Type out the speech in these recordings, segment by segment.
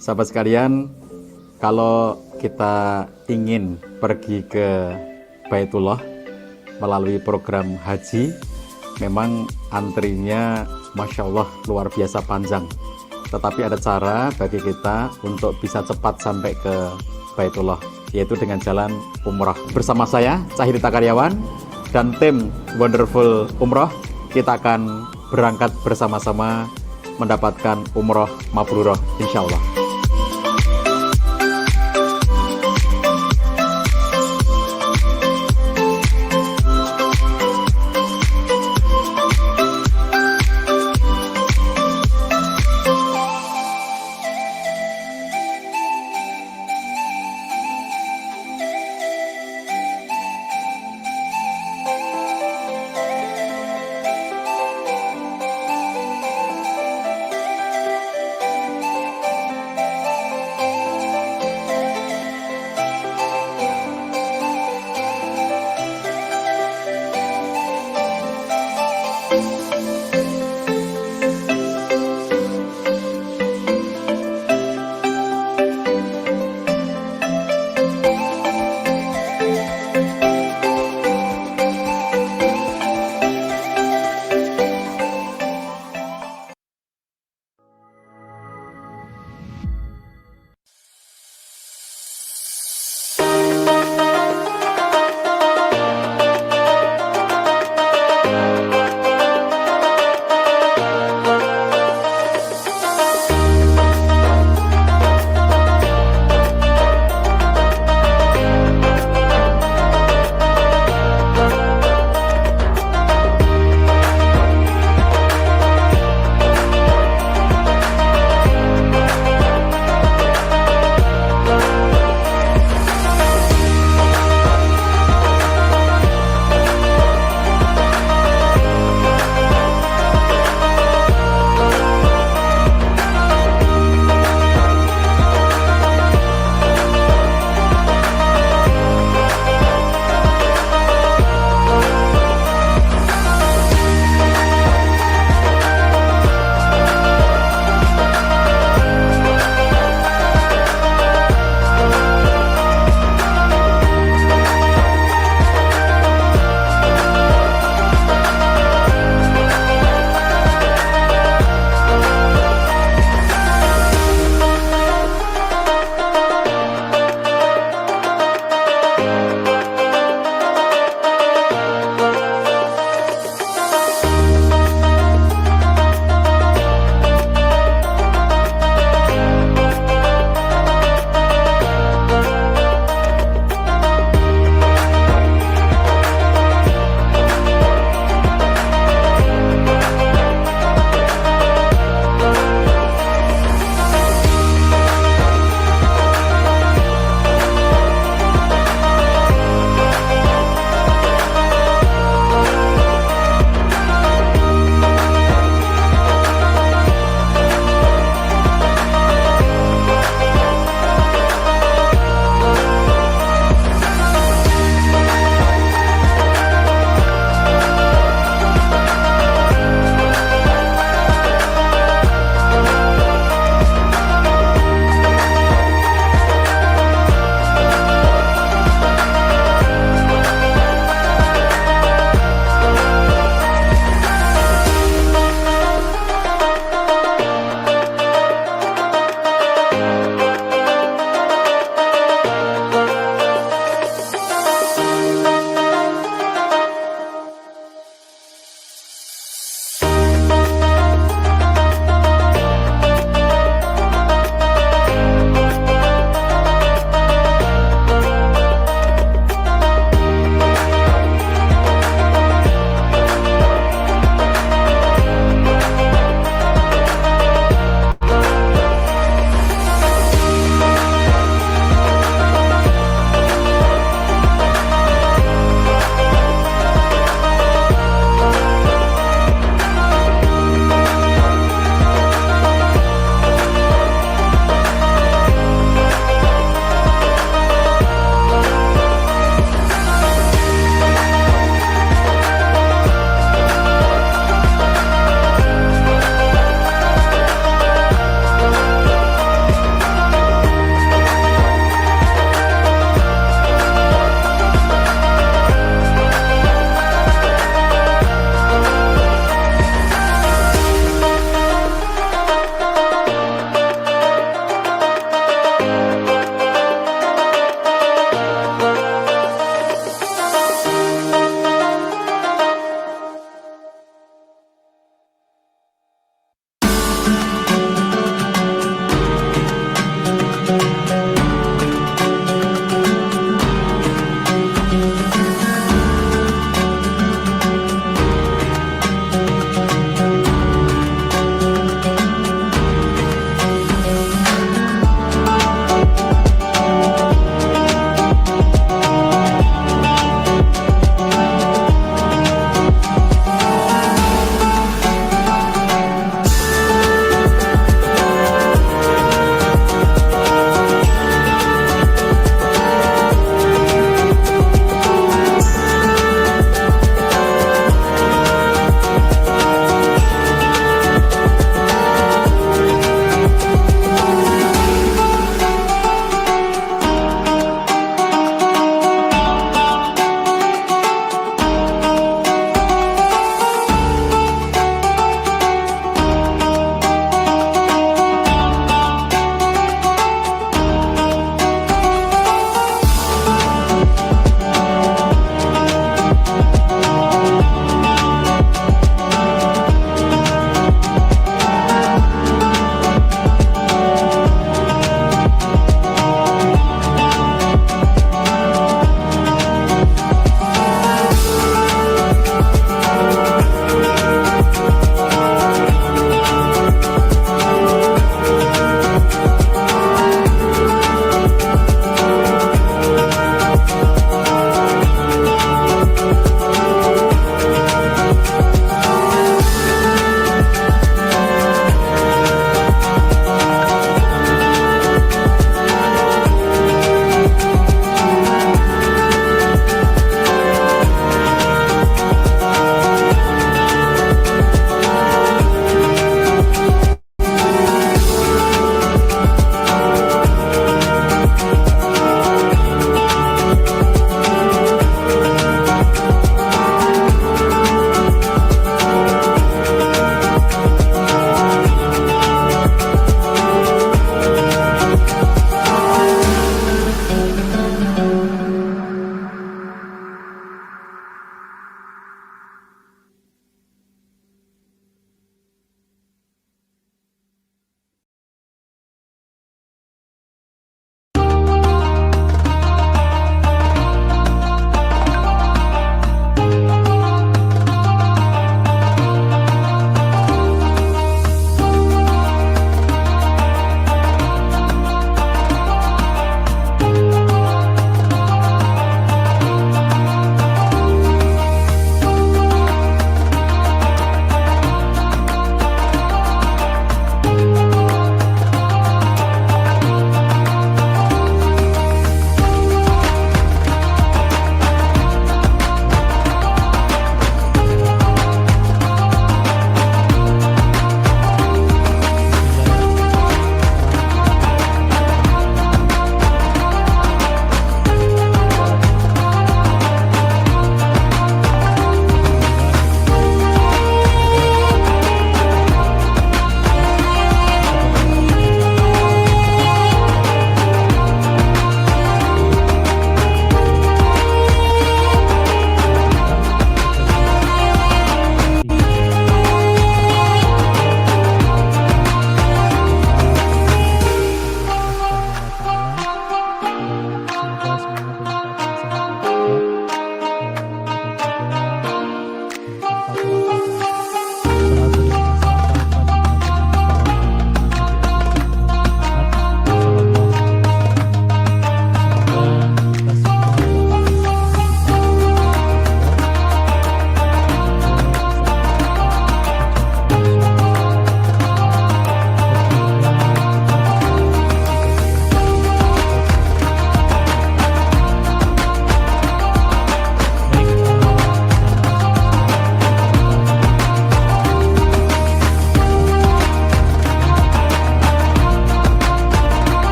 Sahabat sekalian, kalau kita ingin pergi ke Baitullah melalui program haji, memang antrinya Masya Allah luar biasa panjang. Tetapi ada cara bagi kita untuk bisa cepat sampai ke Baitullah, yaitu dengan jalan umrah. Bersama saya, Cahirita Karyawan, dan tim Wonderful Umroh, kita akan berangkat bersama-sama mendapatkan umroh mabrurah insya Allah.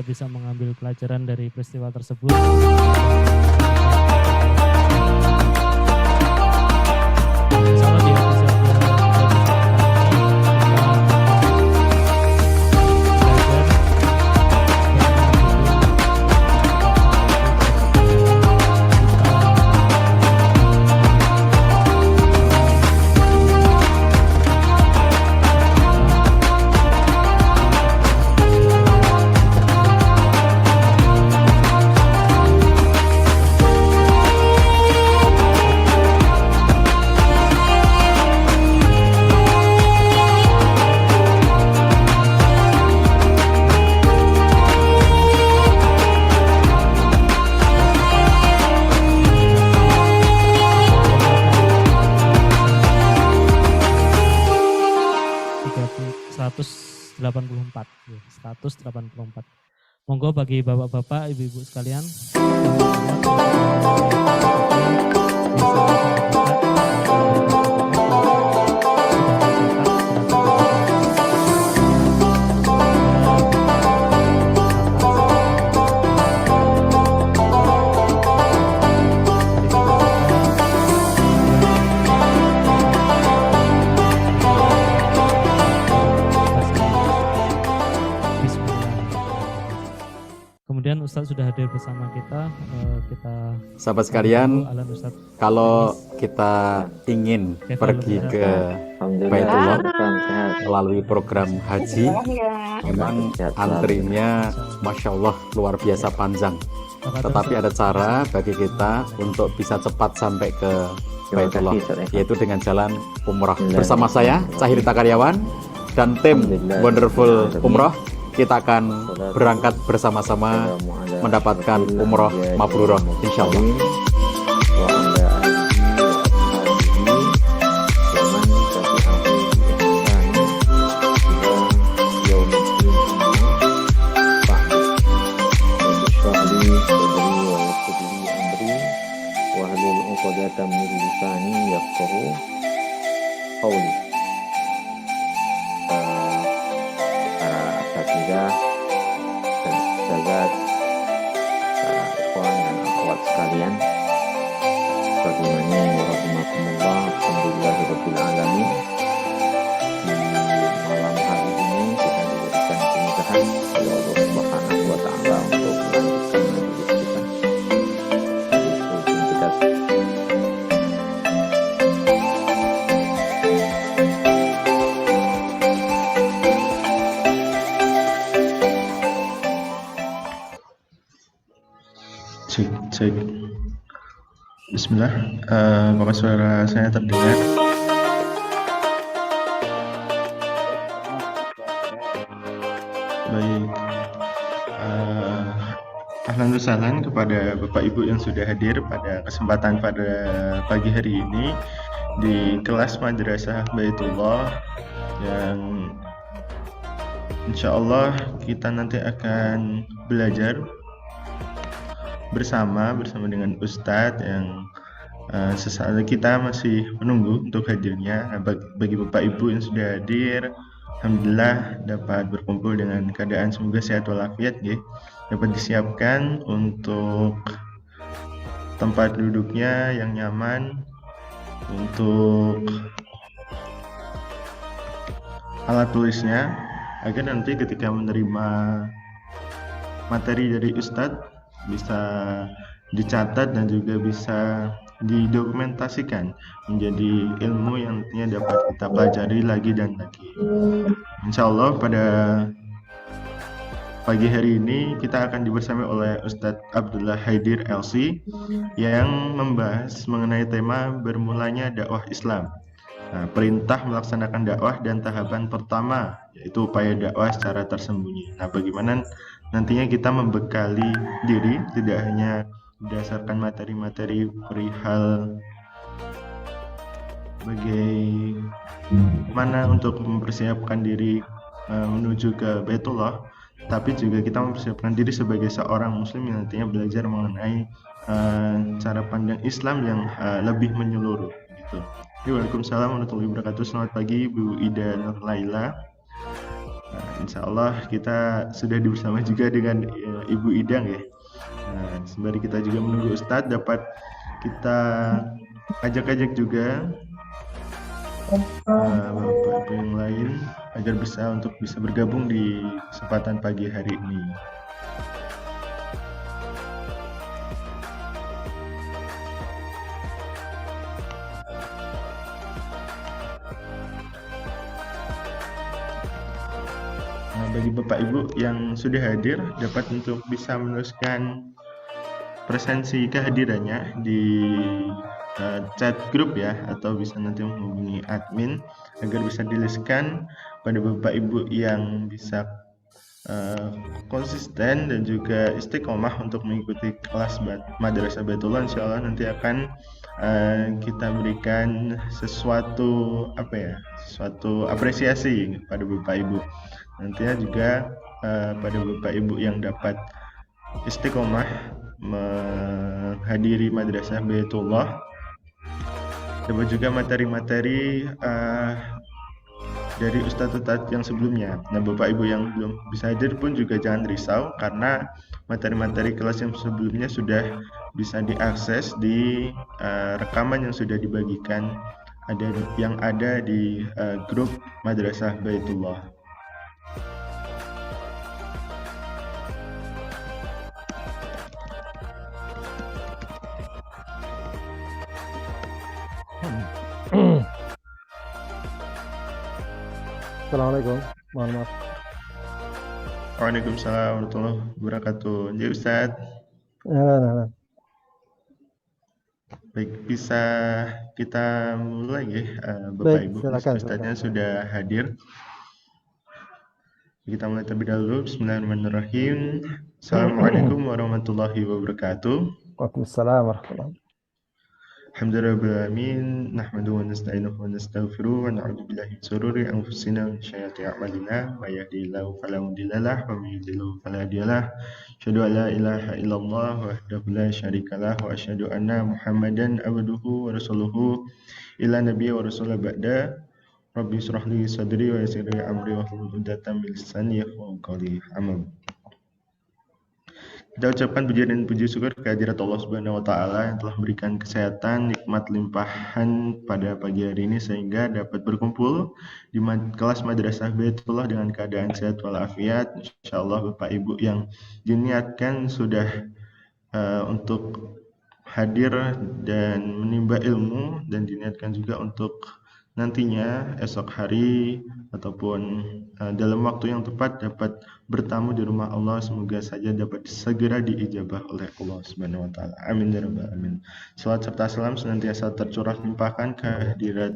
kita bisa mengambil pelajaran dari peristiwa tersebut. Insyaallah di episode ya, 184. Monggo bagi bapak-bapak, ibu-ibu sekalian. Kemudian Ustadz sudah hadir bersama kita. Sahabat sekalian, kalau kita ingin pergi ke Baitullah melalui program haji, memang antrinya Masya Allah luar biasa panjang. Tetapi ada cara bagi kita untuk bisa cepat sampai ke Baitullah, yaitu dengan jalan umrah. Bersama saya, Cahir Karyawan, dan tim Wonderful Umroh, kita akan berangkat bersama-sama mendapatkan umroh mabrurah insyaallah. Sekalian, bagaimana warahmatullah, alhamdulillahirabbil alamin. Di malam hari ini kita diberikan kemudahan oleh Allah Subhanahu wa taala untuk melanjutkan majelis kita. Cek. Bismillah. Apakah suara saya terdengar? Baik. Ahlan wa sahlan kepada Bapak Ibu yang sudah hadir pada kesempatan pada pagi hari ini di kelas Madrasah Baitullah, yang insya Allah kita nanti akan belajar bersama dengan Ustadz yang sesaat kita masih menunggu untuk hadirnya. Bagi Bapak Ibu yang sudah hadir, alhamdulillah dapat berkumpul dengan keadaan semoga sehat walafiat ya. Dapat disiapkan untuk tempat duduknya yang nyaman, untuk alat tulisnya, agar nanti ketika menerima materi dari Ustadz bisa dicatat dan juga bisa didokumentasikan menjadi ilmu yang nantinya dapat kita pelajari lagi dan lagi. Insya Allah pada pagi hari ini kita akan dibersama oleh Ustadz Abdullah Haidir LC yang membahas mengenai tema bermulanya dakwah Islam. Nah, perintah melaksanakan dakwah dan tahapan pertama, yaitu upaya dakwah secara tersembunyi. Nah, bagaimana nantinya kita membekali diri tidak hanya berdasarkan materi-materi perihal bagaimana untuk mempersiapkan diri menuju ke Baitullah, tapi juga kita mempersiapkan diri sebagai seorang muslim yang nantinya belajar mengenai cara pandang Islam yang lebih menyeluruh gitu. Waalaikumsalam warahmatullahi wabarakatuh. Selamat pagi Bu Ida Nur Laila. Nah, insya Allah kita sudah bersama juga dengan Ibu Idang ya. Nah, sembari kita juga menunggu Ustadz, dapat kita ajak-ajak juga Bapak Ibu yang lain agar bisa bergabung di kesempatan pagi hari ini. Nah, bagi Bapak Ibu yang sudah hadir dapat untuk bisa menuliskan presensi kehadirannya di chat grup ya, atau bisa nanti menghubungi admin agar bisa diliskan pada Bapak Ibu yang bisa konsisten dan juga istiqomah untuk mengikuti kelas Madrasah Baitullah. Insya Allah nanti akan kita berikan sesuatu apresiasi pada Bapak Ibu. Nantinya juga pada Bapak Ibu yang dapat istiqomah menghadiri Madrasah Baitullah, dapat juga materi-materi dari Ustadz yang sebelumnya. Nah, Bapak Ibu yang belum bisa hadir pun juga jangan risau, karena materi-materi kelas yang sebelumnya sudah bisa diakses di rekaman yang sudah dibagikan yang ada di grup Madrasah Baitullah. Assalamualaikum, mohon maaf. Waalaikumsalam warahmatullahi wabarakatuh. Ya Ustadz. Nah. Baik, bisa kita mulai ya, Bapak Baik, Ibu. silakan. Ustadznya sudah hadir. Kita mulai terlebih dahulu. Bismillahirrahmanirrahim. Assalamualaikum warahmatullahi wabarakatuh. Waalaikumsalam warahmatullahi wabarakatuh. Alhamdulillahirrahmanirrahim. Nahmaduhu wa nasta'inuhu wa nastaghfiruh wa na'udzu billahi min shururi anfusina wa min sayyiati a'malina. May yahdihillahu fala mudilla lahu wa may yudlil fala hadiya lahu. Asyhadu an la ilaha illallah wahdahu la syarika lahu wa asyhadu anna Muhammadan abduhu wa rasuluhu ila nabiyyi wa rasulullah ba'da. Rabbi shrah li sadri wa yassir li amri wa hlul 'uqdatam min lisani yafqahu qawli. Amin. Kita ucapkan puji dan puji syukur kehadirat Allah Subhanahu wa taala yang telah memberikan kesehatan, nikmat limpahan pada pagi hari ini sehingga dapat berkumpul di kelas Madrasah Baitullah dengan keadaan sehat walafiat. Insyaallah Bapak Ibu yang diniatkan sudah untuk hadir dan menimba ilmu, dan diniatkan juga untuk nantinya esok hari ataupun dalam waktu yang tepat dapat bertamu di rumah Allah. Semoga saja dapat segera diijabah oleh Allah Subhanahu wa taala. Amin ya rabbal alamin. Salat serta salam senantiasa tercurah limpahkan kehadirat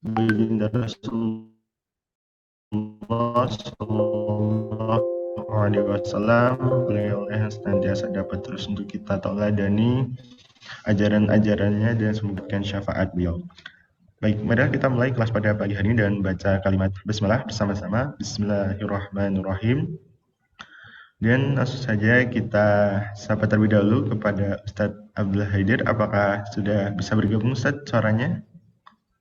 baginda Rasulullah sallallahu alaihi wasallam. Beliau yang senantiasa dapat terus untuk kita tauladani ajaran-ajarannya dan semoga syafaat beliau. Baik, mari kita mulai kelas pada pagi hari ini dan baca kalimat bismillah bersama-sama. Bismillahirrahmanirrahim. Dan langsung saja kita sapa terlebih dahulu kepada Ustadz Abdullah Haidir. Apakah sudah bisa bergabung Ustadz suaranya?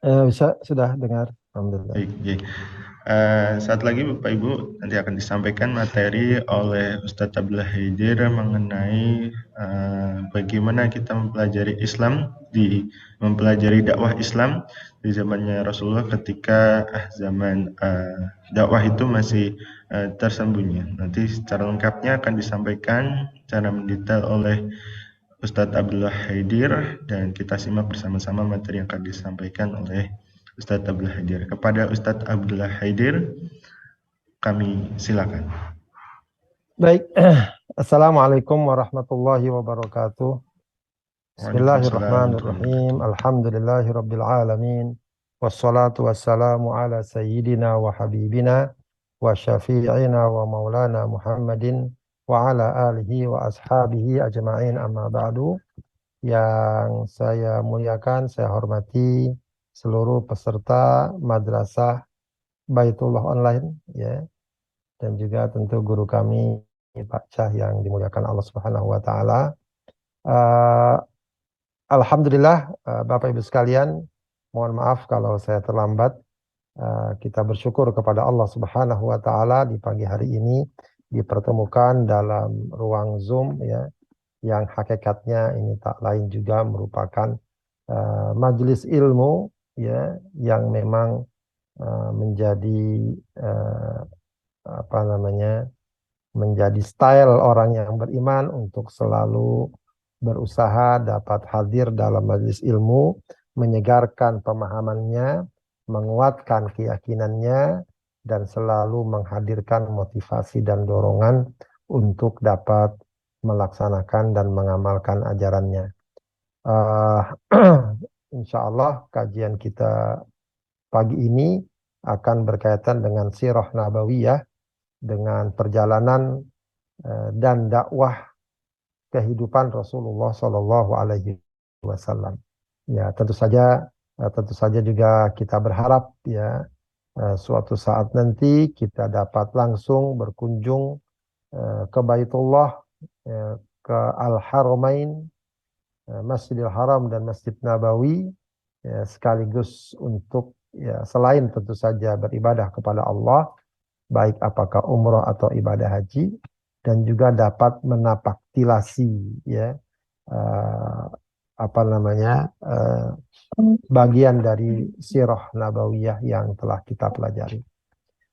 Bisa, sudah dengar. Alhamdulillah. Baik, ya. Saat lagi Bapak Ibu nanti akan disampaikan materi oleh Ustadz Abdullah Haidir mengenai bagaimana kita mempelajari mempelajari dakwah Islam di zamannya Rasulullah ketika zaman dakwah itu masih tersembunyi. Nanti secara lengkapnya akan disampaikan secara mendetail oleh Ustadz Abdullah Haidir, dan kita simak bersama-sama materi yang akan disampaikan oleh Ustadz Abdullah Haidir. Kepada Ustadz Abdullah Haidir, kami silakan. Baik, Assalamualaikum warahmatullahi wabarakatuh. Bismillahirrahmanirrahim. Alhamdulillahirabbil alamin. Wassalatu wassalamu ala sayyidina wa habibina wa syafi'ina wa maulana Muhammadin wa ala alihi wa ashabihi ajma'in, amma ba'du. Yang saya muliakan, saya hormati seluruh peserta Madrasah Baitullah Online, ya, dan juga tentu guru kami Pak Cah yang dimuliakan Allah Subhanahu wa taala. Alhamdulillah, Bapak Ibu sekalian, mohon maaf kalau saya terlambat Kita bersyukur kepada Allah Subhanahu wa taala di pagi hari ini dipertemukan dalam ruang Zoom ya, yang hakikatnya ini tak lain juga merupakan majelis ilmu ya, yang memang menjadi apa namanya, menjadi style orang yang beriman untuk selalu berusaha dapat hadir dalam majelis ilmu, menyegarkan pemahamannya, menguatkan keyakinannya, dan selalu menghadirkan motivasi dan dorongan untuk dapat melaksanakan dan mengamalkan ajarannya. Insya Allah kajian kita pagi ini akan berkaitan dengan sirah nabawiyah, dengan perjalanan dan dakwah kehidupan Rasulullah Shallallahu Alaihi Wasallam. Ya, tentu saja juga kita berharap ya suatu saat nanti kita dapat langsung berkunjung ke Baitullah, ke Al-Haramain, Masjidil Haram dan Masjid Nabawi, ya, sekaligus untuk ya selain tentu saja beribadah kepada Allah, baik apakah umrah atau ibadah haji, dan juga dapat menapaktilasi ya apa namanya bagian dari sirah nabawiyah yang telah kita pelajari.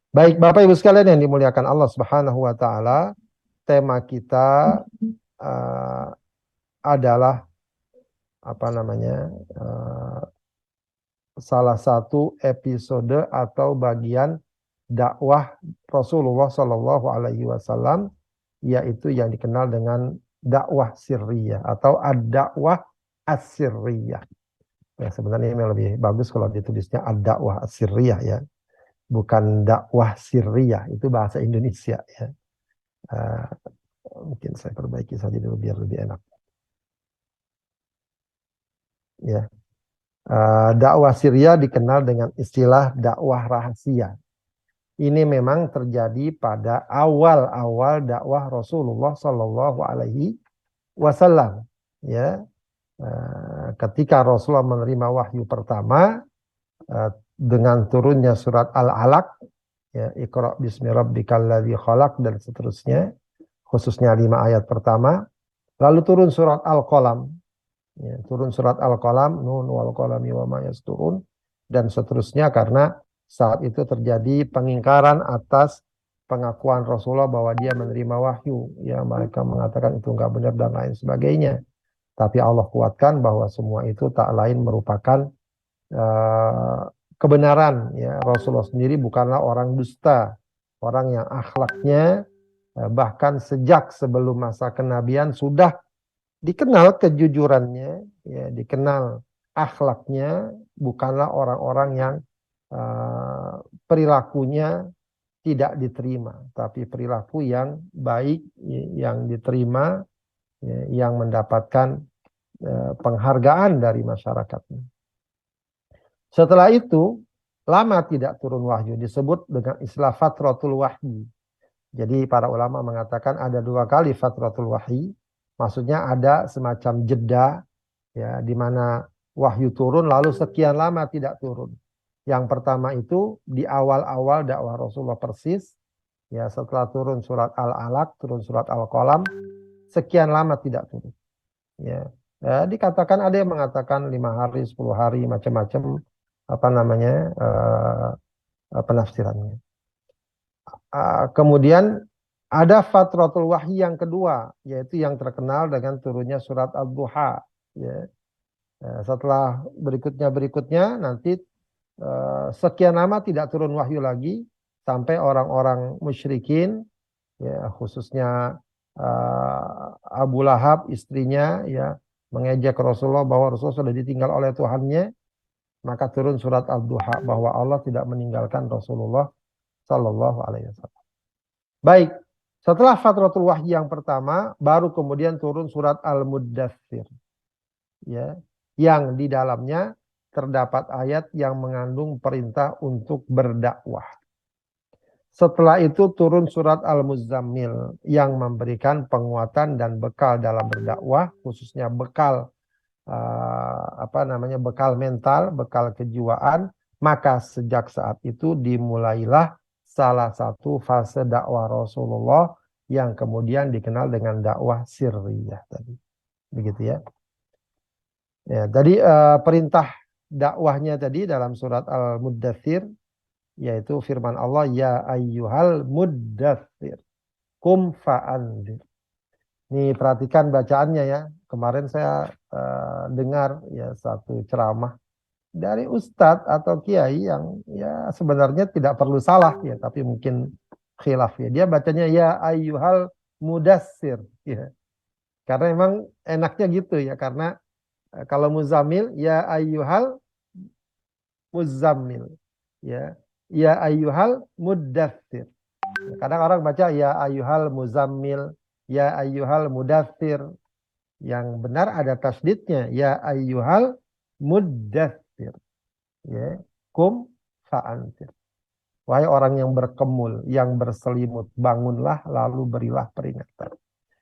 Baik, Bapak Ibu sekalian yang dimuliakan Allah Subhanahu wa taala, tema kita adalah apa namanya salah satu episode atau bagian dakwah Rasulullah Shallallahu Alaihi Wasallam, yaitu yang dikenal dengan dakwah sirriyah atau ad-dakwah as-sirriyah. Ya, sebenarnya ini lebih bagus kalau ditulisnya ad-dakwah as-sirriyah ya, bukan dakwah sirriyah, itu bahasa Indonesia ya. Mungkin saya perbaiki saja dulu biar lebih enak. Ya, dakwah sirriyah dikenal dengan istilah dakwah rahasia. Ini memang terjadi pada awal-awal dakwah Rasulullah Shallallahu Alaihi Wasallam. Ya, ketika Rasulullah menerima wahyu pertama dengan turunnya surat Al-Alaq, ya, Iqra bismi rabbikal ladzi khalaq dan seterusnya, khususnya 5 ayat pertama. Lalu turun surat Al-Qalam, ya, turun surat Al-Qalam, nun wal qalami wa ma yasturun dan seterusnya, karena saat itu terjadi pengingkaran atas pengakuan Rasulullah bahwa dia menerima wahyu. Ya, mereka mengatakan itu enggak benar dan lain sebagainya. Tapi Allah kuatkan bahwa semua itu tak lain merupakan kebenaran. Ya, Rasulullah sendiri bukanlah orang dusta, orang yang akhlaknya bahkan sejak sebelum masa kenabian sudah dikenal kejujurannya, ya, dikenal akhlaknya, bukanlah orang-orang yang perilakunya tidak diterima, tapi perilaku yang baik, yang diterima, ya, yang mendapatkan penghargaan dari masyarakatnya. Setelah itu lama tidak turun wahyu, disebut dengan istilah fatratul wahyi. Jadi para ulama mengatakan ada 2 kali fatratul wahyi, maksudnya ada semacam jeda ya, di mana wahyu turun lalu sekian lama tidak turun. Yang pertama itu di awal-awal dakwah Rasulullah persis, ya, setelah turun surat Al-Alaq, turun surat Al-Qalam, sekian lama tidak turun. Ya, dikatakan ada yang mengatakan 5 hari, 10 hari, macam-macam apa namanya penafsirannya. Kemudian ada fatratul wahyi yang kedua, yaitu yang terkenal dengan turunnya surat Ad-Duha. Ya. Setelah berikutnya nanti sekian lama tidak turun wahyu lagi sampai orang-orang musyrikin, ya, khususnya Abu Lahab istrinya, ya, mengejek Rasulullah bahwa Rasulullah sudah ditinggal oleh Tuhannya, maka turun surat Ad-Duha bahwa Allah tidak meninggalkan Rasulullah Sallallahu Alaihi Wasallam. Baik, setelah fatratul wahyi yang pertama, baru kemudian turun surat Al-Muddathir, ya, yang di dalamnya terdapat ayat yang mengandung perintah untuk berdakwah. Setelah itu turun surat Al-Muzammil yang memberikan penguatan dan bekal dalam berdakwah, khususnya bekal bekal mental, bekal kejiwaan Maka sejak saat itu dimulailah salah satu fase dakwah Rasulullah yang kemudian dikenal dengan dakwah sirriyah tadi. Begitu ya. Ya, tadi perintah dakwahnya tadi dalam surat Al-Muddathir, yaitu firman Allah, ya ayyuhal muddathir kum fa'anzir. Ini perhatikan bacaannya ya. Kemarin saya dengar ya satu ceramah dari ustadz atau kiai yang ya sebenarnya tidak perlu salah ya, tapi mungkin khilaf ya. Dia bacanya ya ayyuhal mudassir ya. Karena memang enaknya gitu ya, karena kalau muzammil ya ayyuhal muzammil ya. Ya ayyuhal muddatsir. Kadang orang baca ya ayyuhal muzammil, ya ayyuhal mudatsir. Yang benar ada tasdidnya ya ayyuhal muddatsir. Ya, kum fa'anzir. Wahai orang yang berkemul, yang berselimut, bangunlah lalu berilah peringatan.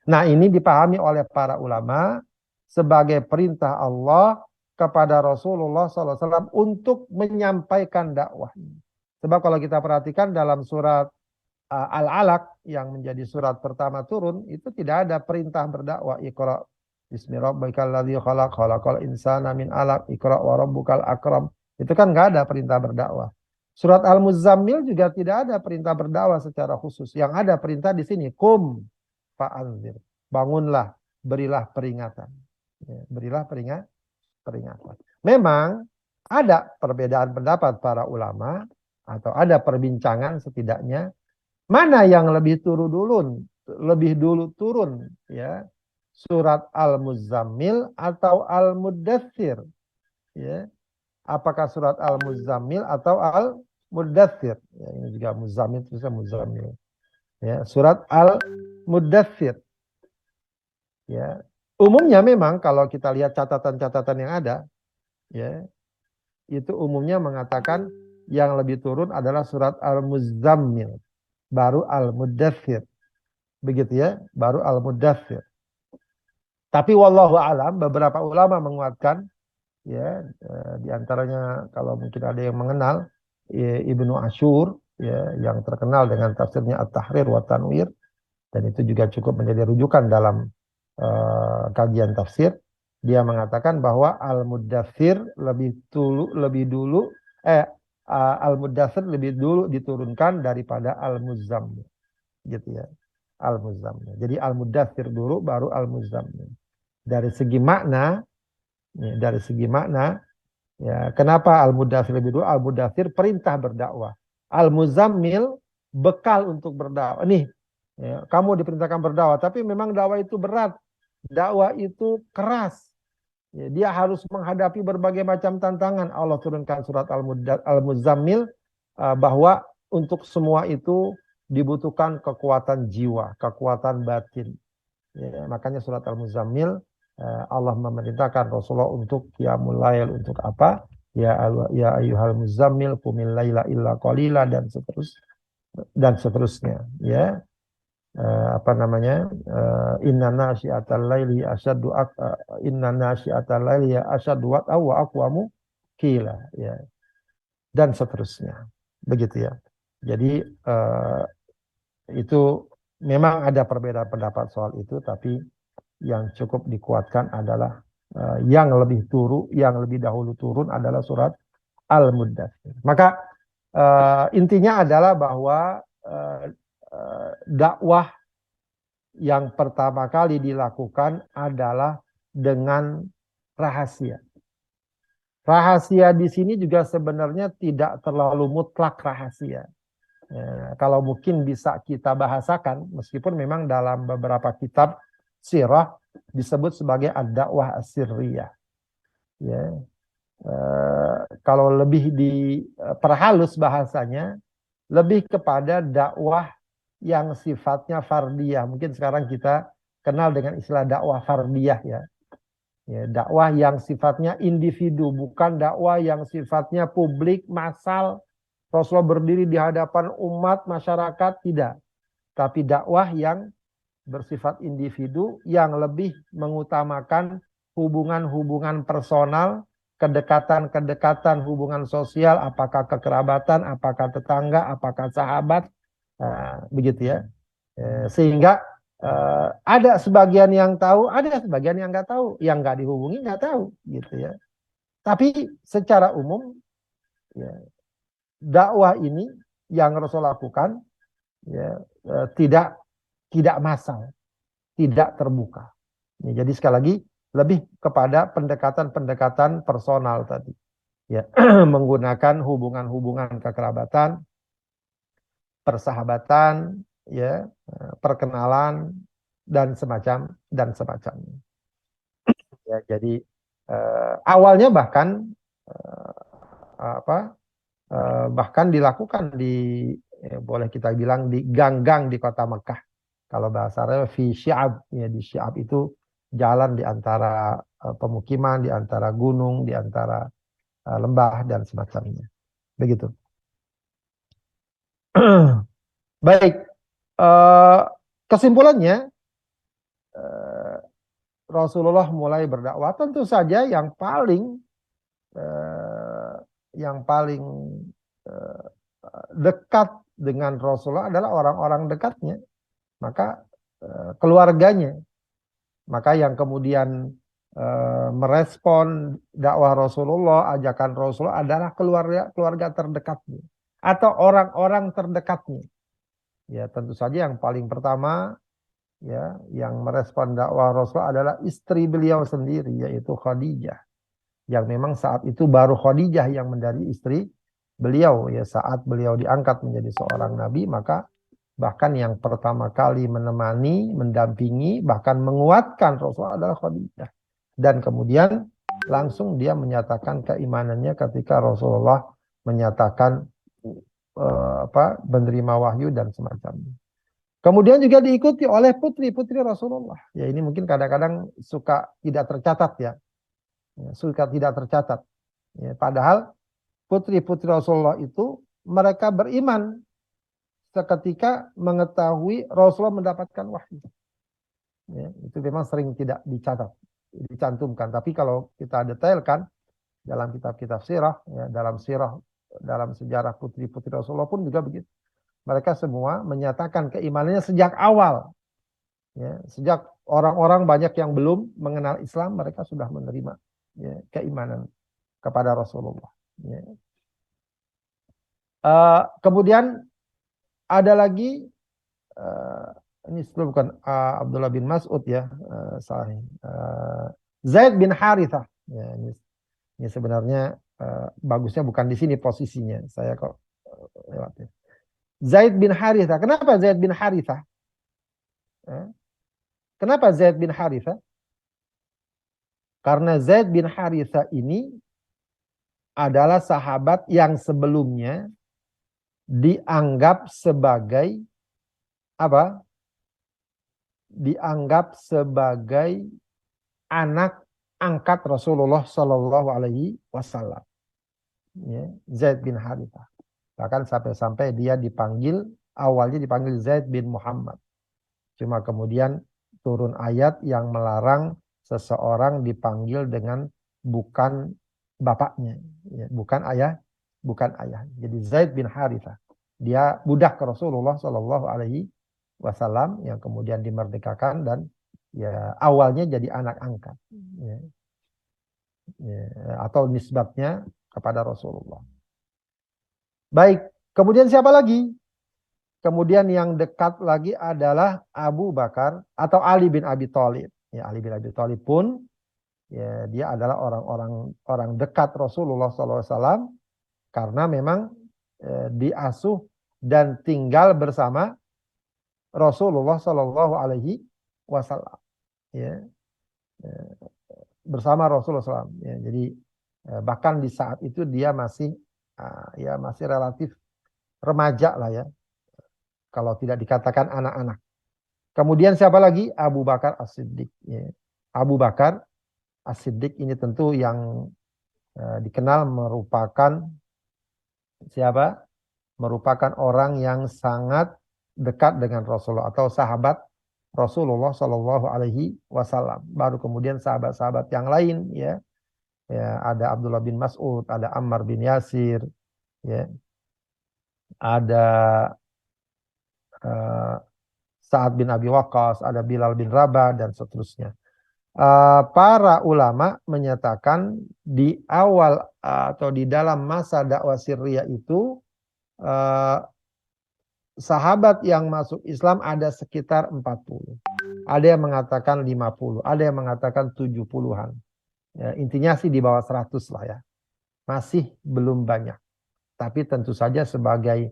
Nah, ini dipahami oleh para ulama sebagai perintah Allah kepada Rasulullah SAW untuk menyampaikan dakwahnya. Sebab kalau kita perhatikan dalam surat Al-Alaq yang menjadi surat pertama turun, itu tidak ada perintah berdakwah. Iqra bismi rabbikal ladzi khalaq, khalaqal insana min 'alaq, iqra wa rabbukal akram. Itu kan nggak ada perintah berdakwah. Surat Al-Muzammil juga tidak ada perintah berdakwah secara khusus. Yang ada perintah di sini, kum fa'anzir. Bangunlah, berilah peringatan. Ya, berilah peringatan. Memang ada perbedaan pendapat para ulama, atau ada perbincangan setidaknya, mana yang lebih dulu turun ya, surat Al-Muzammil atau Al-Muddatsir ya. Apakah surat Al-Muzammil atau Al-Muddatsir? Ya, ini juga Muzammil, terusnya Muzammil. Ya, surat Al-Muddatsir. Ya, umumnya memang kalau kita lihat catatan-catatan yang ada, ya, itu umumnya mengatakan yang lebih turun adalah surat Al-Muzammil, baru Al-Muddatsir. Begitu ya, baru Al-Muddatsir. Tapi wallahu alam, beberapa ulama menguatkan, ya, di antaranya kalau mungkin ada yang mengenal Ibnu Ashur ya, yang terkenal dengan tafsirnya At-Tahrir wa Tanwir, dan itu juga cukup menjadi rujukan dalam kajian tafsir. Dia mengatakan bahwa Al-Muddatsir lebih dulu Al-Muddatsir lebih dulu diturunkan daripada Al-Muzammil, gitu ya. Al-Muzammil. Jadi Al-Muddatsir dulu baru Al-Muzammil. Dari segi makna ya, kenapa Al-Muddatsir lebih dulu? Al-Muddatsir perintah berdakwah. Al-Muzammil bekal untuk berdakwah. Nih, ya, kamu diperintahkan berdakwah, tapi memang dakwah itu berat. Dakwah itu keras. Ya, dia harus menghadapi berbagai macam tantangan. Allah turunkan surat Al-Muzammil bahwa untuk semua itu dibutuhkan kekuatan jiwa, kekuatan batin. Ya, makanya surat Al-Muzammil Allah memerintahkan Rasulullah untuk qiyamul lail, untuk apa? Ya ayyuhal muzammil qumil laila illa qalila, dan seterusnya ya. Inna nasyi'atal laili asyaddu wat'aw wa aqwamu qila ya, dan seterusnya, begitu ya. Jadi itu memang ada perbedaan pendapat soal itu, tapi yang cukup dikuatkan adalah yang lebih dahulu turun adalah surat Al-Muddatsir. Maka intinya adalah bahwa dakwah yang pertama kali dilakukan adalah dengan rahasia. Rahasia di sini juga sebenarnya tidak terlalu mutlak rahasia. Kalau mungkin bisa kita bahasakan, meskipun memang dalam beberapa kitab sirah disebut sebagai ad-dakwah as-sirriyah. Ya. Kalau lebih diperhalus bahasanya, lebih kepada dakwah yang sifatnya fardiyah. Mungkin sekarang kita kenal dengan istilah dakwah fardiyah ya. Ya, dakwah yang sifatnya individu, bukan dakwah yang sifatnya publik, massal. Rasulullah berdiri di hadapan umat masyarakat, tidak. Tapi dakwah yang bersifat individu, yang lebih mengutamakan hubungan-hubungan personal kedekatan hubungan sosial, apakah kekerabatan, apakah tetangga, apakah sahabat, begitu ya. Sehingga ada sebagian yang tahu, ada sebagian yang nggak tahu, yang nggak dihubungi nggak tahu, gitu ya. Tapi secara umum, ya, dakwah ini yang Rasul lakukan, ya, tidak massal, tidak terbuka. Ya, jadi sekali lagi lebih kepada pendekatan personal tadi, ya, menggunakan hubungan kekerabatan, persahabatan, ya, perkenalan dan semacamnya. Ya, jadi awalnya bahkan bahkan dilakukan di boleh kita bilang di gang-gang di kota Mekah. Kalau bahasa Arab fi syi'ab, ya, di syi'ab itu jalan di antara pemukiman, di antara gunung, di antara lembah dan semacamnya. Begitu. Baik, kesimpulannya Rasulullah mulai berdakwah. Tentu saja yang paling dekat dengan Rasulullah adalah orang-orang dekatnya, maka keluarganya. Maka yang kemudian merespon dakwah Rasulullah, ajakan Rasulullah adalah keluarga terdekatnya atau orang-orang terdekatnya. Ya, tentu saja yang paling pertama, ya, yang merespon dakwah Rasulullah adalah istri beliau sendiri, yaitu Khadijah. Yang memang saat itu baru Khadijah yang menjadi istri beliau, ya, saat beliau diangkat menjadi seorang nabi, maka bahkan yang pertama kali menemani, mendampingi, bahkan menguatkan Rasulullah adalah Khadijah. Dan kemudian langsung dia menyatakan keimanannya ketika Rasulullah menyatakan menerima wahyu dan semacamnya. Kemudian juga diikuti oleh putri-putri Rasulullah. Ya, ini mungkin kadang-kadang suka tidak tercatat, ya. Suka tidak tercatat. Ya, padahal putri-putri Rasulullah itu mereka beriman seketika mengetahui Rasulullah mendapatkan wahyu. Ya, itu memang sering tidak dicatat, dicantumkan. Tapi kalau kita detailkan dalam kitab-kitab sirah, ya, dalam sejarah putri-putri Rasulullah pun juga begitu. Mereka semua menyatakan keimanannya sejak awal. Ya, sejak orang-orang banyak yang belum mengenal Islam, mereka sudah menerima, ya, keimanan kepada Rasulullah. Ya. Kemudian ada lagi, ini sebelum bukan Abdullah bin Mas'ud, ya, Zaid bin Harithah. Ya, ini sebenarnya bagusnya bukan di sini posisinya, saya kok lewatnya. Zaid bin Harithah. Kenapa Zaid bin Harithah? Kenapa Zaid bin Harithah? Karena Zaid bin Harithah ini adalah sahabat yang sebelumnya dianggap sebagai apa? Dianggap sebagai anak angkat Rasulullah Shallallahu Alaihi Wasallam. Ya, Zaid bin Harithah. Bahkan sampai-sampai dia awalnya dipanggil Zaid bin Muhammad. Cuma kemudian turun ayat yang melarang seseorang dipanggil dengan bukan bapaknya, ya, bukan ayah. Jadi Zaid bin Harithah, dia budak Rasulullah Shallallahu Alaihi Wasallam yang kemudian dimerdekakan dan, ya, awalnya jadi anak angkat, ya. Ya, atau nisbatnya kepada Rasulullah. Baik, kemudian siapa lagi? Kemudian yang dekat lagi adalah Abu Bakar atau Ali bin Abi Thalib. Ya, Ali bin Abi Thalib pun, ya, dia adalah orang dekat Rasulullah SAW karena memang diasuh dan tinggal bersama Rasulullah Shallallahu Alaihi Wasallam. Ya, bersama Rasulullah SAW. Ya, jadi bahkan di saat itu dia masih relatif remaja lah, ya, kalau tidak dikatakan anak-anak. Kemudian siapa lagi? Abu Bakar As-Siddiq. Ya. Abu Bakar As-Siddiq ini tentu yang dikenal merupakan siapa? Merupakan orang yang sangat dekat dengan Rasulullah atau sahabat Rasulullah Shallallahu Alaihi Wasallam. Baru kemudian sahabat-sahabat yang lain, ya, ya, ada Abdullah bin Mas'ud, ada Ammar bin Yasir, ya, ada eh, Sa'ad bin Abi Waqqas, ada Bilal bin Rabah, dan seterusnya. Para ulama menyatakan di awal atau di dalam masa dakwah Sirriyah itu sahabat yang masuk Islam ada sekitar 40. Ada yang mengatakan 50, ada yang mengatakan 70-an. Ya, intinya sih di bawah 100 lah ya. Masih belum banyak. Tapi tentu saja sebagai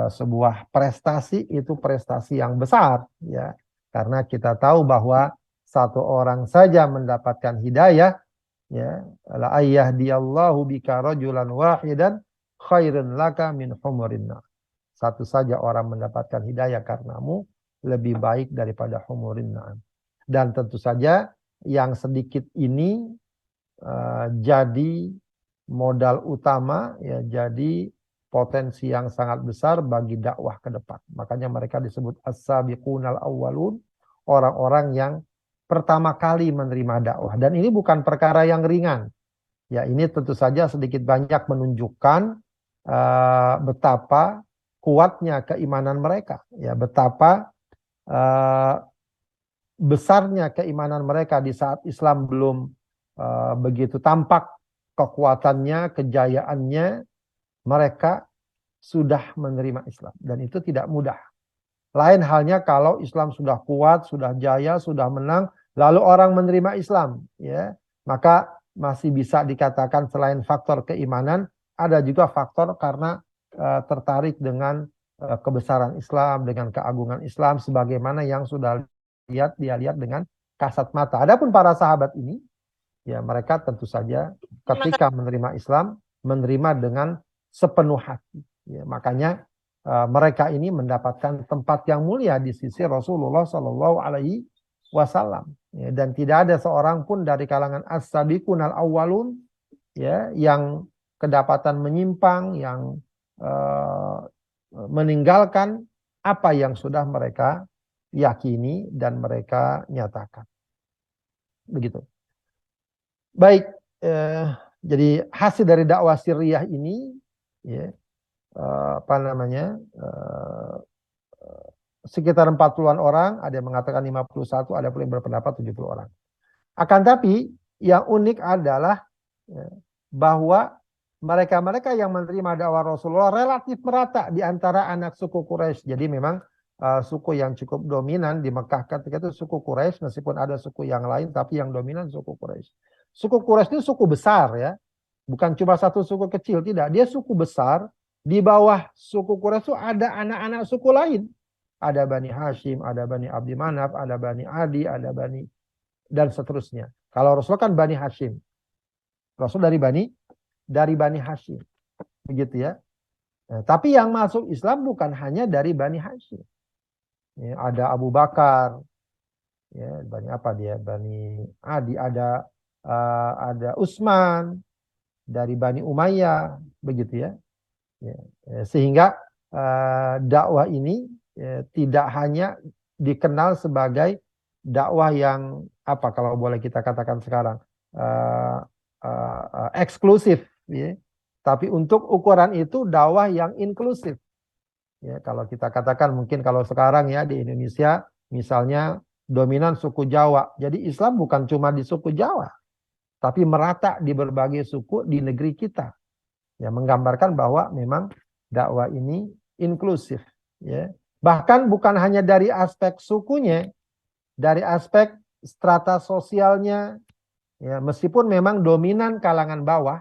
sebuah prestasi, itu prestasi yang besar ya. Karena kita tahu bahwa satu orang saja mendapatkan hidayah, ya, la ayyahdiyallahu bika rajulan wahidan khairun laka min humurin nar. Satu saja orang mendapatkan hidayah karenamu lebih baik daripada humurin nar. Dan tentu saja yang sedikit ini jadi modal utama, ya, jadi potensi yang sangat besar bagi dakwah ke depan. Makanya mereka disebut as-sabiqunal awwalun, orang-orang yang pertama kali menerima dakwah. Dan ini bukan perkara yang ringan. Ya, ini tentu saja sedikit banyak menunjukkan betapa kuatnya keimanan mereka. Ya, betapa besarnya keimanan mereka di saat Islam belum begitu tampak kekuatannya, kejayaannya, mereka sudah menerima Islam. Dan itu tidak mudah. Lain halnya kalau Islam sudah kuat, sudah jaya, sudah menang, lalu orang menerima Islam, ya, maka masih bisa dikatakan selain faktor keimanan, ada juga faktor karena tertarik dengan kebesaran Islam, dengan keagungan Islam, sebagaimana yang sudah dia lihat dengan kasat mata. Adapun para sahabat ini, ya, mereka tentu saja ketika menerima Islam, menerima dengan sepenuh hati. Ya, makanya mereka ini mendapatkan tempat yang mulia di sisi Rasulullah SAW. Ya, dan tidak ada seorang pun dari kalangan as-sabiqunal awwalun, ya, yang kedapatan menyimpang, yang meninggalkan apa yang sudah mereka yakini dan mereka nyatakan. Begitu. Baik, jadi hasil dari dakwah Sirriyah ini, ya, sekitar 40-an orang, ada yang mengatakan 51, ada pula yang berpendapat 70 orang. Akan tapi yang unik adalah, ya, bahwa mereka-mereka yang menerima dakwah Rasulullah relatif merata di antara anak suku Quraisy. Jadi memang suku yang cukup dominan di Mekah ketika itu suku Quraisy, meskipun ada suku yang lain, tapi yang dominan suku Quraisy. Suku Quraisy itu suku besar, ya, bukan cuma satu suku kecil, tidak. Dia suku besar. Di bawah suku Quraisy itu ada anak-anak suku lain. Ada Bani Hashim, ada Bani Abdi Manaf, ada Bani Adi, ada Bani, dan seterusnya. Kalau Rasul kan Bani Hashim. Rasul dari Bani Hashim. Begitu ya. Nah, tapi yang masuk Islam bukan hanya dari Bani Hashim. Ya, ada Abu Bakar. Ya, Bani apa dia? Bani Adi, ada Utsman dari Bani Umayyah, begitu ya. Ya, sehingga dakwah ini tidak hanya dikenal sebagai dakwah yang apa kalau boleh kita katakan sekarang eksklusif, ya. Tapi untuk ukuran itu dakwah yang inklusif. Ya, kalau kita katakan mungkin kalau sekarang ya di Indonesia misalnya dominan suku Jawa. Jadi Islam bukan cuma di suku Jawa, tapi merata di berbagai suku di negeri kita. Ya, menggambarkan bahwa memang dakwah ini inklusif, ya. Bahkan bukan hanya dari aspek sukunya, dari aspek strata sosialnya, ya, meskipun memang dominan kalangan bawah,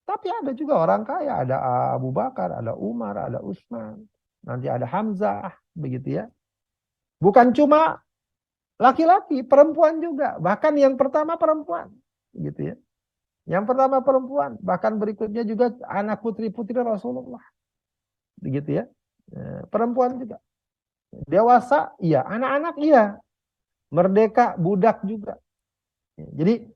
tapi ada juga orang kaya, ada Abu Bakar, ada Umar, ada Utsman, nanti ada Hamzah, begitu ya. Bukan cuma laki-laki, perempuan juga, bahkan yang pertama perempuan, gitu ya. Yang pertama perempuan, bahkan berikutnya juga anak putri-putri Rasulullah. Begitu ya. Perempuan juga. Dewasa, iya. Anak-anak, iya. Merdeka, budak juga. Jadi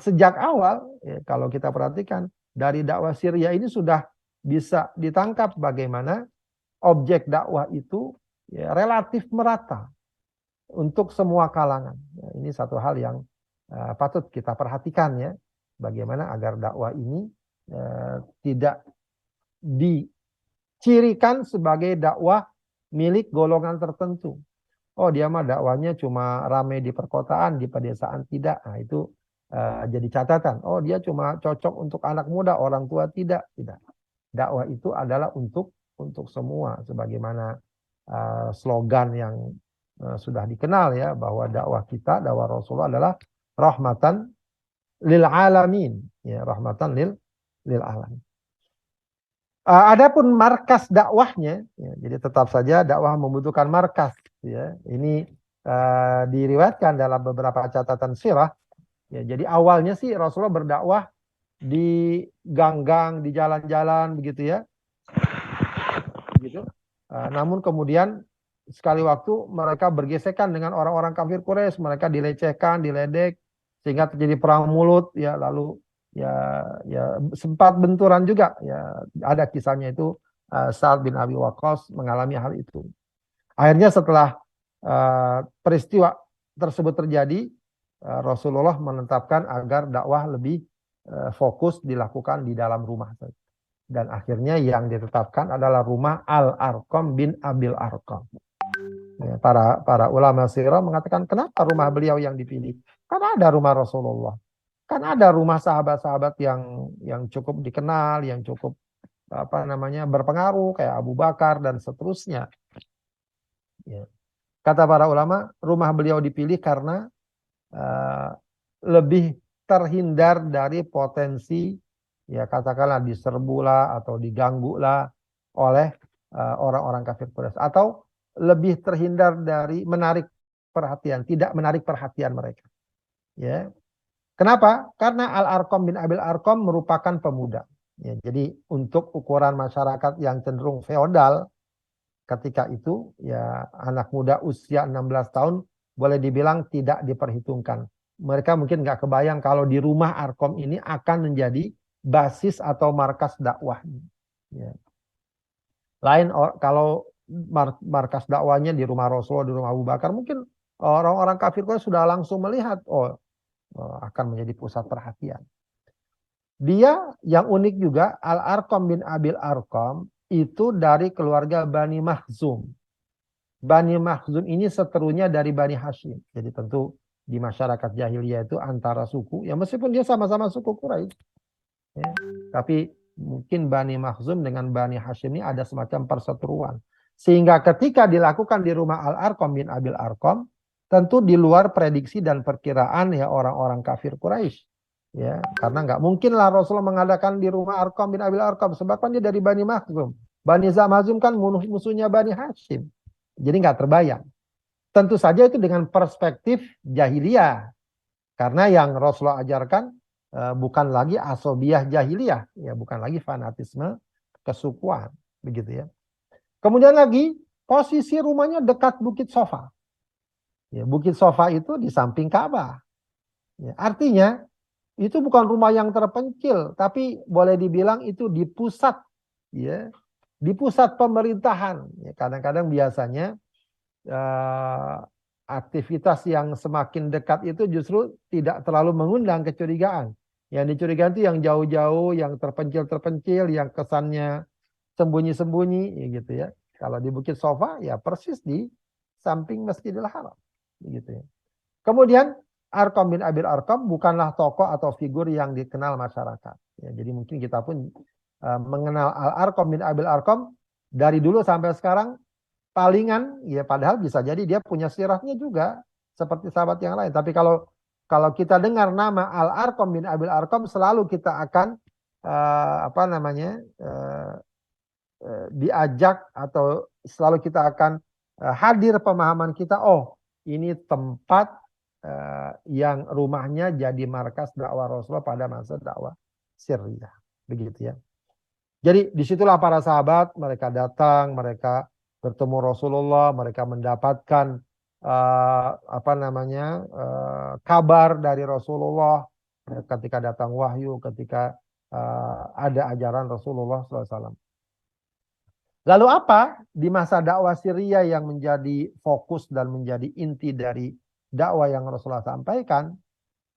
sejak awal, ya, kalau kita perhatikan, dari dakwah Sirriyah ini sudah bisa ditangkap bagaimana objek dakwah itu, ya, relatif merata untuk semua kalangan. Ya, ini satu hal yang patut kita perhatikan ya, bagaimana agar dakwah ini tidak dicirikan sebagai dakwah milik golongan tertentu. Oh, dia mah dakwahnya cuma ramai di perkotaan, di pedesaan tidak. Nah, itu jadi catatan. Oh, dia cuma cocok untuk anak muda, orang tua tidak. Tidak. Dakwah itu adalah untuk semua, sebagaimana slogan yang sudah dikenal ya, bahwa dakwah kita, dakwah Rasulullah adalah rahmatan lil alamin, ya, rahmatan lil alamin. Adapun markas dakwahnya, ya, jadi tetap saja dakwah membutuhkan markas. Ya, ini diriwayatkan dalam beberapa catatan sirah. Ya, jadi awalnya sih Rasulullah berdakwah di gang-gang, di jalan-jalan, begitu ya. Begitu. Namun kemudian sekali waktu mereka bergesekan dengan orang-orang kafir Quraisy, mereka dilecehkan, diledek, sehingga terjadi perang mulut. Ya, lalu ya sempat benturan juga, ya ada kisahnya itu, Sa'ad bin Abi Waqqas mengalami hal itu. Akhirnya setelah peristiwa tersebut terjadi, Rasulullah menetapkan agar dakwah lebih fokus dilakukan di dalam rumah. Dan akhirnya yang ditetapkan adalah rumah Al-Arqam bin Abil Arqam. Ya, para ulama sirah mengatakan, kenapa rumah beliau yang dipilih? Karena ada rumah Rasulullah. Kan ada rumah sahabat-sahabat yang cukup dikenal, yang cukup berpengaruh, kayak Abu Bakar dan seterusnya. Ya. Kata para ulama, rumah beliau dipilih karena lebih terhindar dari potensi, ya katakanlah diserbulah atau diganggulah oleh orang-orang kafir Quraisy, atau lebih terhindar dari menarik perhatian, tidak menarik perhatian mereka. Ya. Kenapa? Karena Al-Arqam bin Abil Arqam merupakan pemuda. Ya, jadi untuk ukuran masyarakat yang cenderung feodal ketika itu, ya anak muda usia 16 tahun boleh dibilang tidak diperhitungkan. Mereka mungkin nggak kebayang kalau di rumah Arqam ini akan menjadi basis atau markas dakwah. Ya. Lain kalau markas dakwahnya di rumah Rasulullah, di rumah Abu Bakar, mungkin orang-orang kafir sudah langsung melihat, akan menjadi pusat perhatian. Dia yang unik juga, Al-Arqam bin Abil Arqam itu dari keluarga Bani Makhzum. Bani Makhzum ini seterunya dari Bani Hashim. Jadi tentu di masyarakat jahiliyah itu antara suku, ya meskipun dia sama-sama suku Quraisy, ya, tapi mungkin Bani Makhzum dengan Bani Hashim ini ada semacam perseteruan. Sehingga ketika dilakukan di rumah Al-Arqam bin Abil Arqam, tentu di luar prediksi dan perkiraan ya orang-orang kafir Quraisy. Ya, karena nggak mungkinlah Rasulullah mengadakan di rumah Arqam bin Abil Arqam, sebab kan dia dari Bani Makhzum. Bani Makhzum kan musuhnya Bani Hashim. Jadi nggak terbayang. Tentu saja itu dengan perspektif jahiliyah. Karena yang Rasulullah ajarkan bukan lagi asobiyah jahiliyah, ya bukan lagi fanatisme kesukuan, begitu ya. Kemudian lagi posisi rumahnya dekat Bukit Sofa. Ya, Bukit Sofa itu di samping Ka'bah. Ya, artinya itu bukan rumah yang terpencil, tapi boleh dibilang itu di pusat, ya, di pusat pemerintahan. Ya, kadang-kadang biasanya aktivitas yang semakin dekat itu justru tidak terlalu mengundang kecurigaan. Yang dicurigai itu yang jauh-jauh, yang terpencil-terpencil, yang kesannya sembunyi-sembunyi, ya gitu ya. Kalau di Bukit Sofa, ya persis di samping Masjidil Haram. Gitu ya. Kemudian Arqam bin Abil Arqam bukanlah tokoh atau figur yang dikenal masyarakat. Ya, jadi mungkin kita pun mengenal Al-Arqam bin Abil Arqam dari dulu sampai sekarang palingan, ya padahal bisa jadi dia punya sirahnya juga seperti sahabat yang lain. Tapi kalau kita dengar nama Al-Arqam bin Abil Arqam, selalu kita akan diajak, atau selalu kita akan hadir pemahaman kita, oh ini tempat yang rumahnya jadi markas dakwah Rasulullah pada masa dakwah sirriyah, begitu ya. Jadi disitulah para sahabat, mereka datang, mereka bertemu Rasulullah, mereka mendapatkan kabar dari Rasulullah ketika datang wahyu, ketika ada ajaran Rasulullah SAW. Lalu apa di masa dakwah Syria yang menjadi fokus dan menjadi inti dari dakwah yang Rasulullah sampaikan?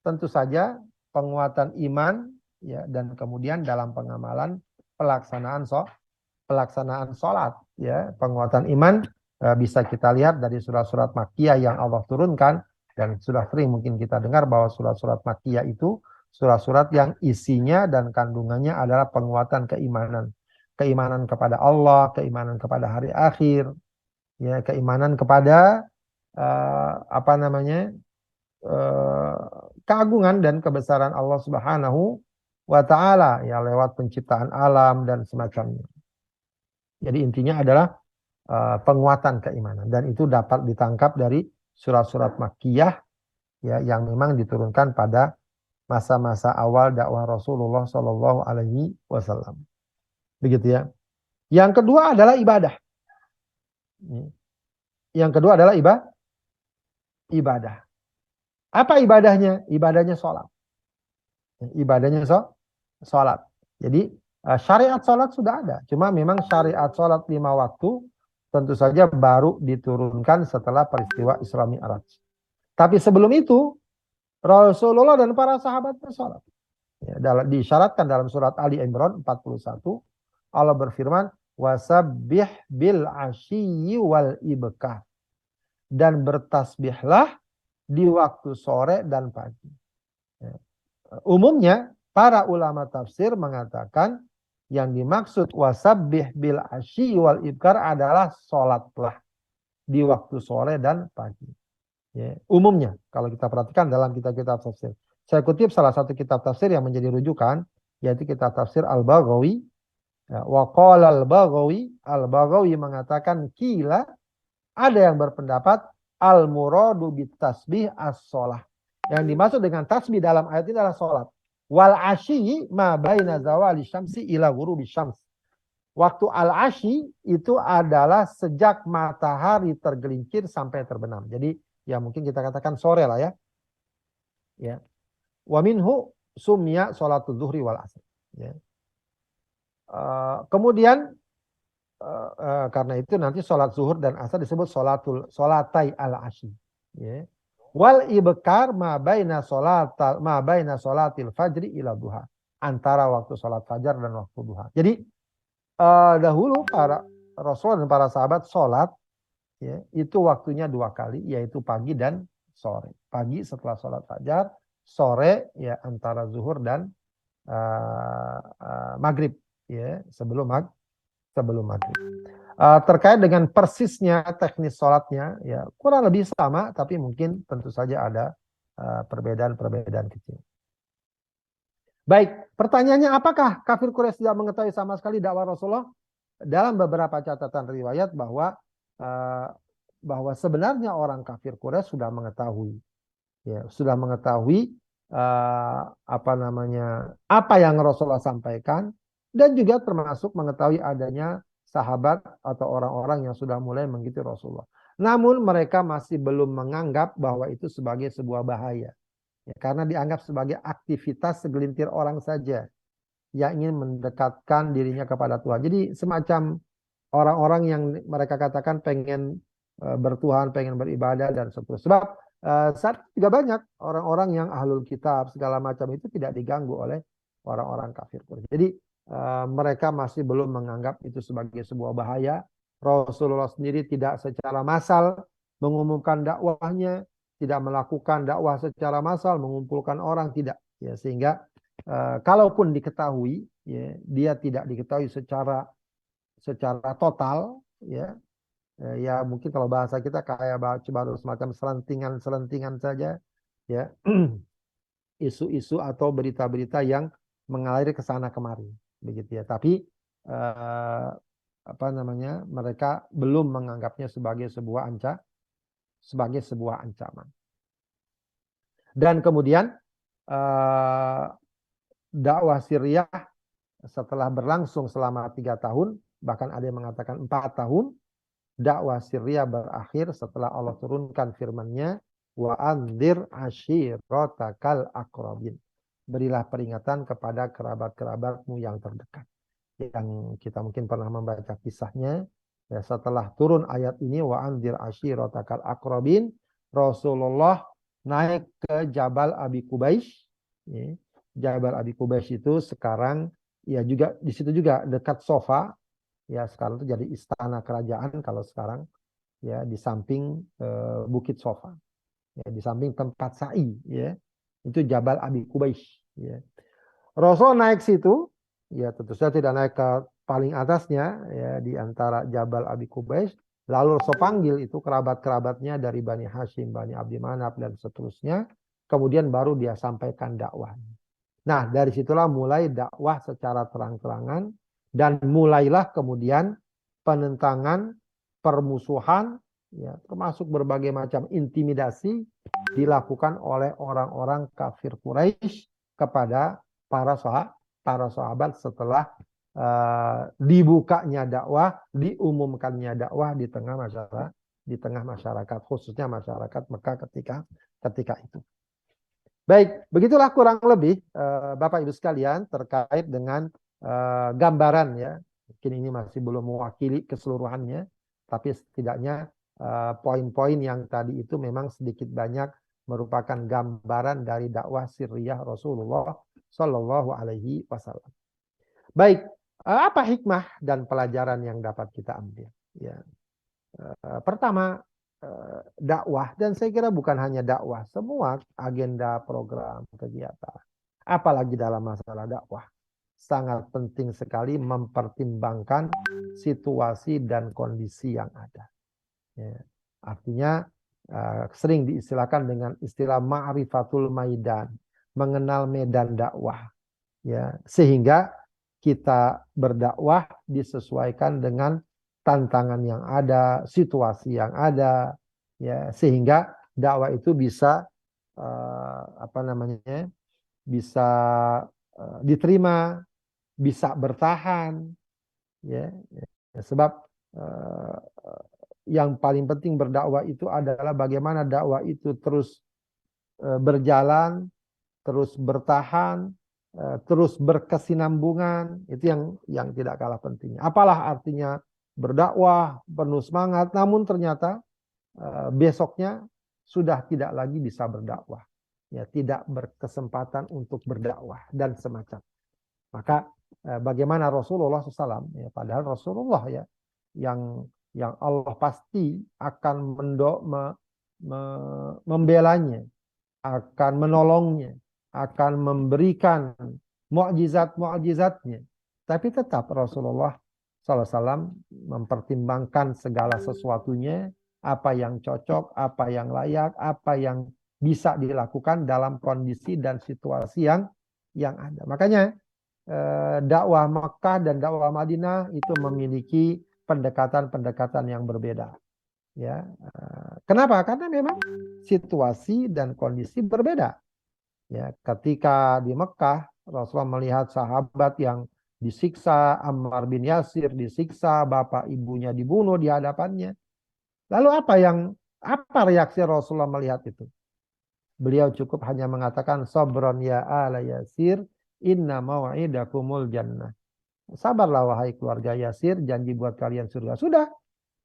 tentu saja penguatan iman ya, dan kemudian dalam pengamalan pelaksanaan sholat ya. Penguatan iman bisa kita lihat dari surat-surat Makkiyah yang Allah turunkan, dan sudah sering mungkin kita dengar bahwa surat-surat Makkiyah itu surat-surat yang isinya dan kandungannya adalah penguatan keimanan. Keimanan kepada Allah, keimanan kepada hari akhir, ya, keimanan kepada keagungan dan kebesaran Allah Subhanahu wa Ta'ala ya, lewat penciptaan alam dan semacamnya. Jadi intinya adalah penguatan keimanan, dan itu dapat ditangkap dari surat-surat Makkiyah ya, yang memang diturunkan pada masa-masa awal dakwah Rasulullah Shallallahu Alaihi Wasallam. Begitu ya. Yang kedua adalah ibadah. Yang kedua adalah ibadah. Apa ibadahnya? Ibadahnya sholat. Ibadahnya sholat. Jadi syariat sholat sudah ada. Cuma memang syariat sholat 5 waktu tentu saja baru diturunkan setelah peristiwa Isra Mi'raj. Tapi sebelum itu Rasulullah dan para sahabatnya sholat. Ya, disyaratkan dalam surat Ali Imran 41. Allah berfirman, wasabbih bil ashiyyi wal ibkar. Dan bertasbihlah di waktu sore dan pagi. Ya. Umumnya para ulama tafsir mengatakan yang dimaksud wasabbih bil ashiyyi wal ibkar adalah sholatlah di waktu sore dan pagi. Ya. Umumnya kalau kita perhatikan dalam kitab-kitab tafsir. Saya kutip salah satu kitab tafsir yang menjadi rujukan, yaitu kitab tafsir Al-Baghawi. Ya, wa qala Al-Baghawi mengatakan kila, ada yang berpendapat al-muradu bitasbih as-sholah. Yang dimaksud dengan tasbih dalam ayat ini adalah sholat. Wal ashyi ma baina zawali syamsi ila ghurubi syams. Waktu al-ashyi itu adalah sejak matahari tergelincir sampai terbenam. Jadi ya mungkin kita katakan sore lah ya. Ya. Wa minhu sumya sholatul zuhri wal asr. Ya. Kemudian karena itu nanti sholat zuhur dan asar disebut sholatai al-ashyi. Ya. Wal ibkar ma baina sholatil fajri ila duha. Antara waktu sholat fajar dan waktu duha. Jadi dahulu para Rasul dan para sahabat sholat ya, itu waktunya 2 kali, yaitu pagi dan sore. Pagi setelah sholat fajar, sore ya antara zuhur dan maghrib ya, sebelum maghrib. Terkait dengan persisnya teknis sholatnya ya kurang lebih sama, tapi mungkin tentu saja ada perbedaan-perbedaan kecil. Baik, pertanyaannya apakah kafir Quraisy tidak mengetahui sama sekali dakwah Rasulullah? Dalam beberapa catatan riwayat bahwa sebenarnya orang kafir Quraisy sudah mengetahui, ya, apa yang Rasulullah sampaikan, dan juga termasuk mengetahui adanya sahabat atau orang-orang yang sudah mulai mengikuti Rasulullah. Namun mereka masih belum menganggap bahwa itu sebagai sebuah bahaya. Ya, karena dianggap sebagai aktivitas segelintir orang saja yang ingin mendekatkan dirinya kepada Tuhan. Jadi semacam orang-orang yang mereka katakan pengen bertuhan, pengen beribadah dan seterusnya. Sebab saat juga banyak orang-orang yang ahlul kitab segala macam itu tidak diganggu oleh orang-orang kafir. Jadi mereka masih belum menganggap itu sebagai sebuah bahaya. Rasulullah sendiri tidak secara massal mengumumkan dakwahnya, tidak melakukan dakwah secara massal, mengumpulkan orang, tidak. Ya, sehingga kalaupun diketahui, ya, dia tidak diketahui secara total, ya. Ya mungkin kalau bahasa kita kayak baru semacam selentingan saja, ya. Isu-isu atau berita-berita yang mengalir ke sana kemari. Begitu ya, tapi mereka belum menganggapnya sebagai sebuah ancaman. Dan kemudian dakwah Syriah setelah berlangsung selama 3 tahun, bahkan ada yang mengatakan 4 tahun, dakwah Syriah berakhir setelah Allah turunkan firman-Nya, wa anzir ashiratakal aqrabin. Berilah peringatan kepada kerabat-kerabatmu yang terdekat. Yang kita mungkin pernah membaca kisahnya, ya, setelah turun ayat ini wa anzir ashiratakal aqrabin, Rasulullah naik ke Jabal Abi Qubais. Ya. Jabal Abi Qubais itu sekarang ya juga di situ juga dekat Sofa. Ya sekarang itu jadi istana kerajaan kalau sekarang ya di samping Bukit Sofa. Ya, di samping tempat sa'i ya. Itu Jabal Abi Qubais ya. Rasul naik situ ya tentu saja tidak naik ke paling atasnya ya di antara Jabal Abi Qubais. Lalu Rasul panggil itu kerabat-kerabatnya dari Bani Hashim, Bani Abdi Manaf dan seterusnya. Kemudian baru dia sampaikan dakwah. Nah, dari situlah mulai dakwah secara terang-terangan dan mulailah kemudian penentangan, permusuhan, ya, termasuk berbagai macam intimidasi dilakukan oleh orang-orang kafir Quraisy kepada para sahabat setelah dibukanya dakwah, diumumkannya dakwah di tengah masyarakat, khususnya masyarakat Mekah ketika itu. Baik, begitulah kurang lebih Bapak Ibu sekalian terkait dengan gambaran ya. Mungkin ini masih belum mewakili keseluruhannya, tapi setidaknya poin-poin yang tadi itu memang sedikit banyak merupakan gambaran dari dakwah sirriyah Rasulullah Shallallahu Alaihi Wasallam. Baik, apa hikmah dan pelajaran yang dapat kita ambil? Ya, pertama. Dakwah, dan saya kira bukan hanya dakwah, semua agenda, program, kegiatan, apalagi dalam masalah dakwah, sangat penting sekali mempertimbangkan situasi dan kondisi yang ada. Ya. Artinya sering diistilahkan dengan istilah ma'rifatul maidan, mengenal medan dakwah. Ya. Sehingga kita berdakwah disesuaikan dengan tantangan yang ada, situasi yang ada, ya sehingga dakwah itu bisa bisa diterima, bisa bertahan, ya. Sebab yang paling penting berdakwah itu adalah bagaimana dakwah itu terus berjalan, terus bertahan, terus berkesinambungan. Itu yang tidak kalah pentingnya. Apalah artinya berdakwah penuh semangat, namun ternyata besoknya sudah tidak lagi bisa berdakwah, ya tidak berkesempatan untuk berdakwah dan semacam. Maka bagaimana Rasulullah SAW, ya, padahal Rasulullah ya yang Allah pasti akan membelanya, akan menolongnya, akan memberikan mukjizat-mukjizatnya, tapi tetap Rasulullah SAW mempertimbangkan segala sesuatunya, apa yang cocok, apa yang layak, apa yang bisa dilakukan dalam kondisi dan situasi yang ada. Makanya dakwah Makkah dan dakwah Madinah itu memiliki pendekatan-pendekatan yang berbeda. Ya, kenapa? Karena memang situasi dan kondisi berbeda. Ya, ketika di Mekah Rasulullah melihat sahabat yang disiksa, Ammar bin Yasir disiksa, bapak ibunya dibunuh di hadapannya. Lalu apa reaksi Rasulullah melihat itu? Beliau cukup hanya mengatakan, sabron ya ala Yasir, inna mau'idakumul jannah. Sabarlah wahai keluarga Yasir, janji buat kalian surga. Sudah.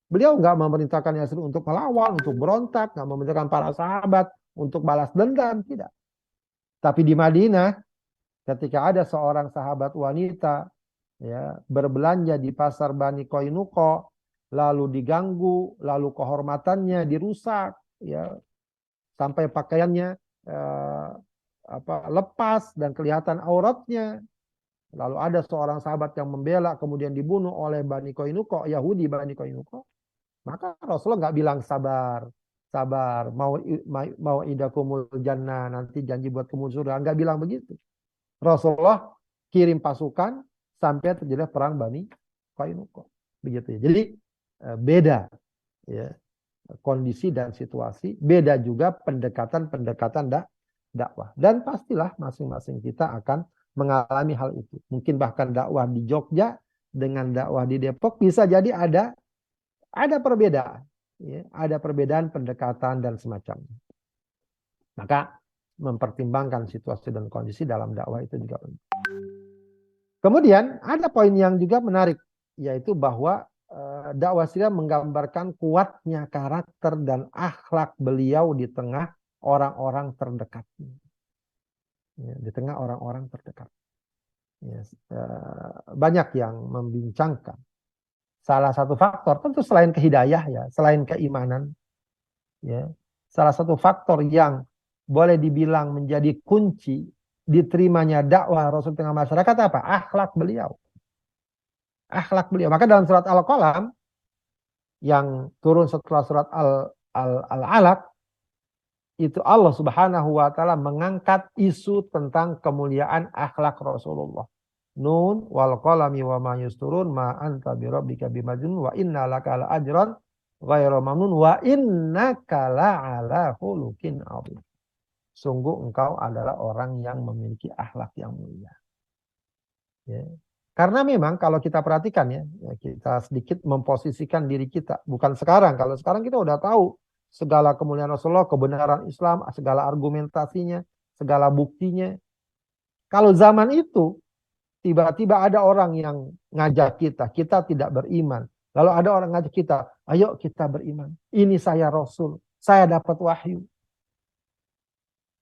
Beliau nggak memerintahkan Yasir untuk melawan, untuk berontak, nggak memerintahkan para sahabat untuk balas dendam, tidak. Tapi di Madinah, ketika ada seorang sahabat wanita ya berbelanja di pasar Bani Qainuqa, lalu diganggu, lalu kehormatannya dirusak, ya sampai pakaiannya lepas dan kelihatan auratnya. Lalu ada seorang sahabat yang membela, kemudian dibunuh oleh Bani Qainuqa, Yahudi Bani Qainuqa. Maka Rasulullah nggak bilang sabar, mau idakumul jannah, nanti janji buat kamu surga, nggak bilang begitu. Rasulullah kirim pasukan sampai terjadi perang Bani Qainuqa. Begitu ya. Jadi beda ya kondisi dan situasi, beda juga pendekatan dakwah. Dan pastilah masing-masing kita akan mengalami hal itu. Mungkin bahkan dakwah di Jogja dengan dakwah di Depok bisa jadi ada perbedaan, ya, ada perbedaan pendekatan dan semacamnya. Maka mempertimbangkan situasi dan kondisi dalam dakwah itu juga penting. Kemudian ada poin yang juga menarik, yaitu bahwa dakwah Sirriyah menggambarkan kuatnya karakter dan akhlak beliau di tengah orang-orang terdekatnya. Ya, di tengah orang-orang terdekat. Ya, banyak yang membincangkan. Salah satu faktor tentu selain kehidayah ya, selain keimanan, ya, salah satu faktor yang boleh dibilang menjadi kunci diterimanya dakwah Rasul tengah masyarakat apa? Akhlak beliau. Akhlak beliau. Maka dalam surat Al-Qalam yang turun setelah surat Al-Alaq, itu Allah Subhanahu wa taala mengangkat isu tentang kemuliaan akhlak Rasulullah. Nun wal qalami wa ma yasturun ma anta bi rabbika bimajnun wa inna laka la ajran ghairu mamnun wa innaka la ala khuluqin adzim. Sungguh engkau adalah orang yang memiliki akhlak yang mulia. Ya. Karena memang kalau kita perhatikan ya, kita sedikit memposisikan diri kita. Bukan sekarang, kalau sekarang kita udah tahu segala kemuliaan Rasulullah, kebenaran Islam, segala argumentasinya, segala buktinya. Kalau zaman itu, tiba-tiba ada orang yang ngajak kita tidak beriman. Lalu ada orang ngajak kita, ayo kita beriman. Ini saya Rasul, saya dapat wahyu.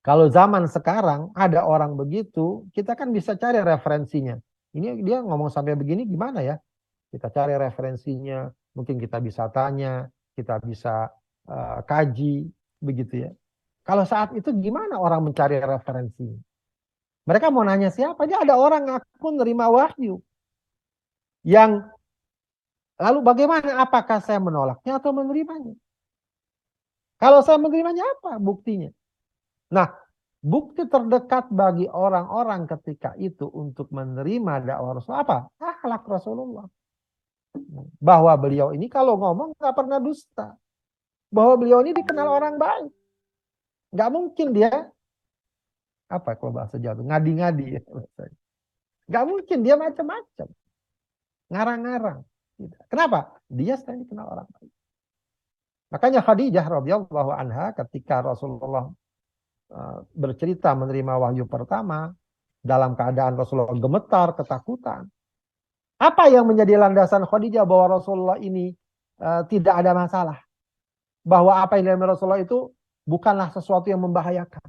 Kalau zaman sekarang ada orang begitu, kita kan bisa cari referensinya. Ini dia ngomong sampai begini gimana ya? Kita cari referensinya, mungkin kita bisa tanya, kita bisa kaji, begitu ya. Kalau saat itu gimana orang mencari referensi? Mereka mau nanya siapa? Dia ada orang ngaku nerima wahyu. Yang lalu bagaimana? Apakah saya menolaknya atau menerimanya? Kalau saya menerimanya apa buktinya? Nah, bukti terdekat bagi orang-orang ketika itu untuk menerima dakwah Rasul apa? Akhlak Rasulullah. Bahwa beliau ini kalau ngomong nggak pernah dusta. Bahwa beliau ini dikenal orang baik. Nggak mungkin dia, apa kalau bahasa Jawa, ngadi-ngadi. Nggak mungkin dia macam-macam. Ngarang-ngarang. Kenapa? Dia selain dikenal orang baik. Makanya Khadijah radhiyallahu anha ketika Rasulullah bercerita menerima wahyu pertama, dalam keadaan Rasulullah gemetar, ketakutan. Apa yang menjadi landasan Khadijah bahwa Rasulullah ini tidak ada masalah? Bahwa apa yang dialami Rasulullah itu bukanlah sesuatu yang membahayakan.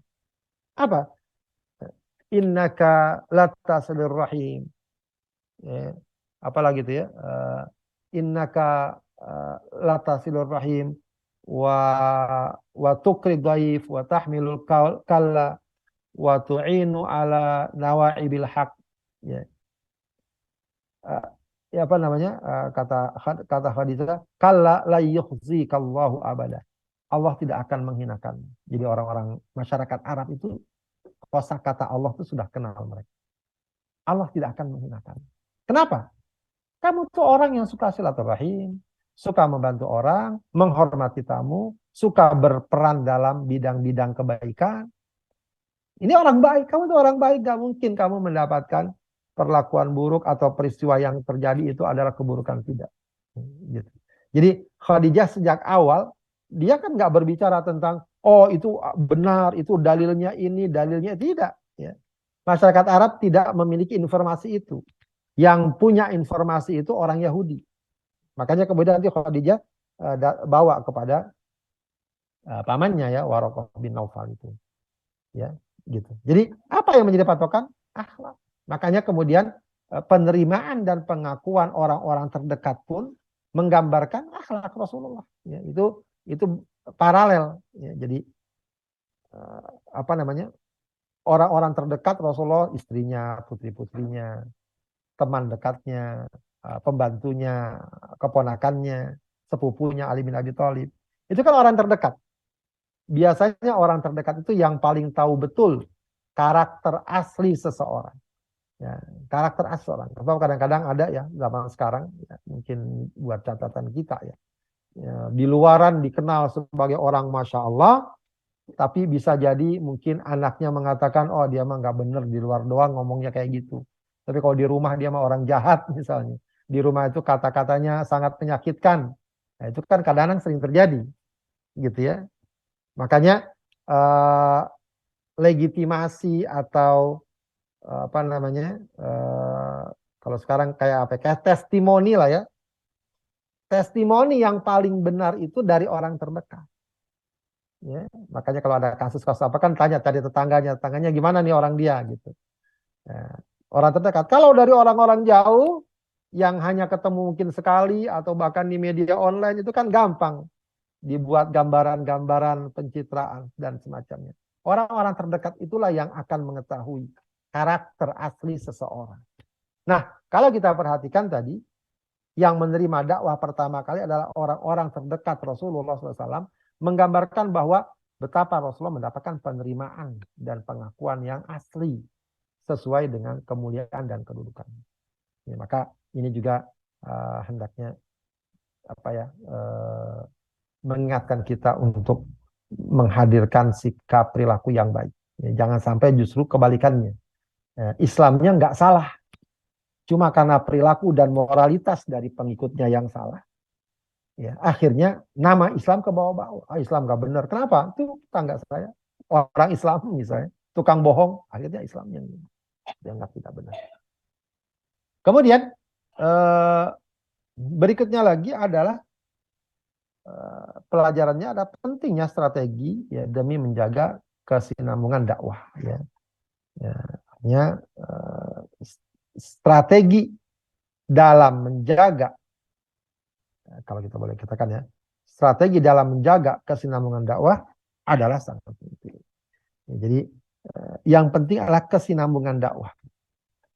Apa? Innaka lataslir rahim. Ya, apalagi itu ya. Innaka lataslir rahim wa tukri dhaif wa tahmilul kalla wa tu'inu ala nawaibil haq. Ya. Ya apa namanya, kata Khadijah, kalla la yukhzikallahu abada. Allah tidak akan menghinakan. Jadi orang-orang masyarakat Arab itu kosakata Allah itu sudah kenal mereka. Allah tidak akan menghinakan. Kenapa? Kamu tuh orang yang suka silaturahim, suka membantu orang, menghormati tamu, suka berperan dalam bidang-bidang kebaikan. Ini orang baik, kamu tuh orang baik, gak mungkin kamu mendapatkan perlakuan buruk atau peristiwa yang terjadi itu adalah keburukan, tidak. Gitu. Jadi Khadijah sejak awal dia kan nggak berbicara tentang oh itu benar, itu dalilnya ini, dalilnya tidak. Ya. Masyarakat Arab tidak memiliki informasi itu. Yang punya informasi itu orang Yahudi. Makanya kemudian nanti Khadijah bawa kepada pamannya ya Waraqah bin Naufal itu. Ya, gitu. Jadi apa yang menjadi patokan? Akhlak. Makanya kemudian penerimaan dan pengakuan orang-orang terdekat pun menggambarkan akhlak Rasulullah. Ya, itu paralel. Ya, jadi apa namanya, orang-orang terdekat Rasulullah, istrinya, putri-putrinya, teman dekatnya, pembantunya, keponakannya, sepupunya Ali bin Abi Thalib. Itu kan orang terdekat. Biasanya orang terdekat itu yang paling tahu betul karakter asli seseorang. Ya, karakter asli orang. Sebab kadang-kadang ada ya zaman sekarang, ya, mungkin buat catatan kita ya. Ya, di luaran dikenal sebagai orang Masya Allah, tapi bisa jadi mungkin anaknya mengatakan, oh dia mah nggak bener, di luar doang ngomongnya kayak gitu. Tapi kalau di rumah dia mah orang jahat misalnya. Di rumah itu kata-katanya sangat menyakitkan. Nah, itu kan kadang-kadang sering terjadi. Gitu ya. Makanya legitimasi atau apa namanya, kalau sekarang kayak apa, kayak testimoni lah ya. Testimoni yang paling benar itu dari orang terdekat. Ya, makanya kalau ada kasus-kasus apa kan tanya tadi tetangganya gimana nih orang dia gitu. Ya, orang terdekat. Kalau dari orang-orang jauh yang hanya ketemu mungkin sekali atau bahkan di media online itu kan gampang dibuat gambaran-gambaran pencitraan dan semacamnya. Orang-orang terdekat itulah yang akan mengetahui karakter asli seseorang. Nah, kalau kita perhatikan tadi, yang menerima dakwah pertama kali adalah orang-orang terdekat Rasulullah SAW, menggambarkan bahwa betapa Rasulullah mendapatkan penerimaan dan pengakuan yang asli sesuai dengan kemuliaan dan kedudukan. Ya, maka ini juga hendaknya mengingatkan kita untuk menghadirkan sikap perilaku yang baik. Ya, jangan sampai justru kebalikannya. Islamnya nggak salah, cuma karena perilaku dan moralitas dari pengikutnya yang salah. Ya, akhirnya nama Islam ke bawah-bawah. Islam nggak benar. Kenapa? Itu tetangga saya, orang Islam misalnya, tukang bohong, akhirnya Islamnya dianggap tidak benar. Kemudian berikutnya lagi adalah pelajarannya ada pentingnya strategi ya demi menjaga kesinambungan dakwah ya. Artinya strategi dalam menjaga, kalau kita boleh katakan ya, strategi dalam menjaga kesinambungan dakwah adalah sangat penting. Ya, jadi yang penting adalah kesinambungan dakwah.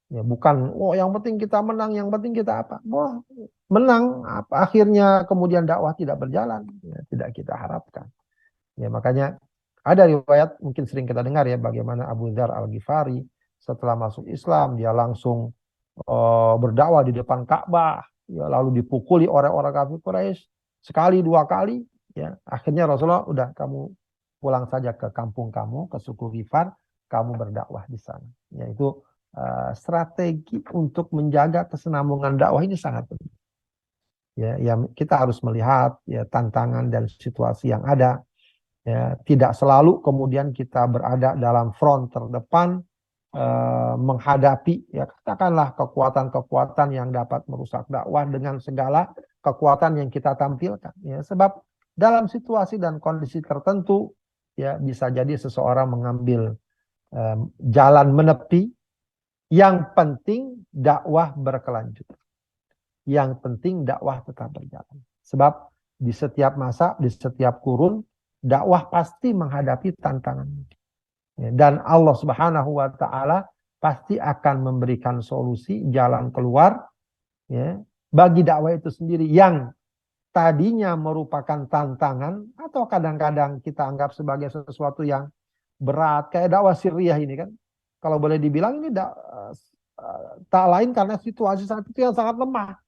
Ya, bukan, yang penting kita menang, yang penting kita apa? Menang, akhirnya kemudian dakwah tidak berjalan, ya, tidak kita harapkan. Ya, makanya ada riwayat mungkin sering kita dengar ya, bagaimana Abu Dzar Al-Ghifari setelah masuk Islam dia langsung berdakwah di depan Ka'bah, ya, lalu dipukuli oleh orang kafir Quraisy sekali dua kali, ya, akhirnya Rasulullah udah kamu pulang saja ke kampung kamu, ke suku Ghifar, kamu berdakwah di sana. Ya, itu strategi untuk menjaga kesinambungan dakwah ini sangat penting. Ya, kita harus melihat ya tantangan dan situasi yang ada. Ya, tidak selalu kemudian kita berada dalam front terdepan menghadapi ya katakanlah kekuatan-kekuatan yang dapat merusak dakwah dengan segala kekuatan yang kita tampilkan. Ya, sebab dalam situasi dan kondisi tertentu ya bisa jadi seseorang mengambil jalan menepi. Yang penting dakwah berkelanjutan. Yang penting dakwah tetap berjalan. Sebab di setiap masa, di setiap kurun, dakwah pasti menghadapi tantangan. Dan Allah Subhanahu wa Ta'ala pasti akan memberikan solusi, jalan keluar ya, bagi dakwah itu sendiri yang tadinya merupakan tantangan atau kadang-kadang kita anggap sebagai sesuatu yang berat, kayak dakwah Sirriyah ini kan. Kalau boleh dibilang ini tak lain karena situasi saat itu yang sangat lemah.